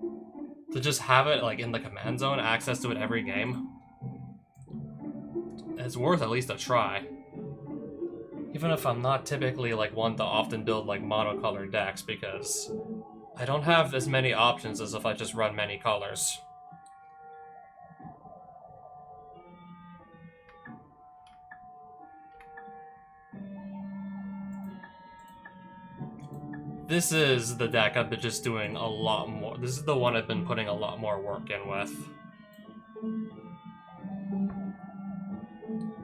To just have it, like, in the command zone, access to it every game. It's worth at least a try. Even if I'm not typically, like, one to often build, like, monocolored decks, because I don't have as many options as if I just run many colors. This is the deck I've been just doing a lot more. This is the one I've been putting a lot more work in with.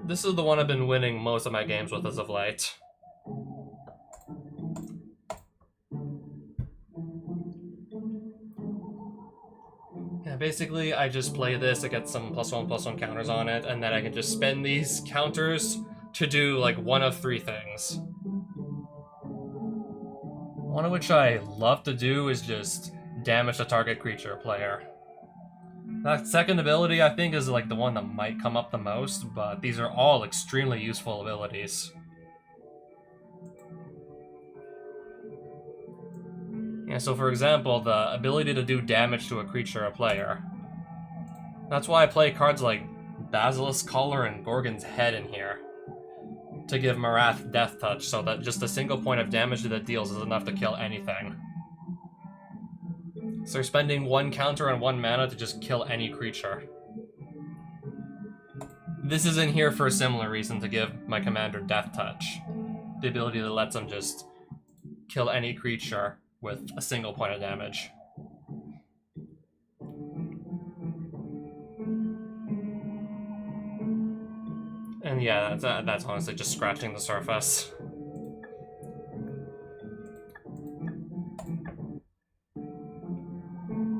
This is the one I've been winning most of my games with as of late. Yeah, basically I just play this to get some +1/+1 counters on it, and then I can just spend these counters to do like one of three things. One of which I love to do is just damage the target creature player. That second ability, I think, is like the one that might come up the most, but these are all extremely useful abilities. Yeah, so for example, the ability to do damage to a creature or player. That's why I play cards like Basilisk Collar and Gorgon's Head in here. To give Marath Death Touch, so that just a single point of damage that it deals is enough to kill anything. So you're spending one counter and one mana to just kill any creature. This is in here for a similar reason, to give my commander Death Touch. The ability that lets him just kill any creature with a single point of damage. And yeah, that's honestly just scratching the surface.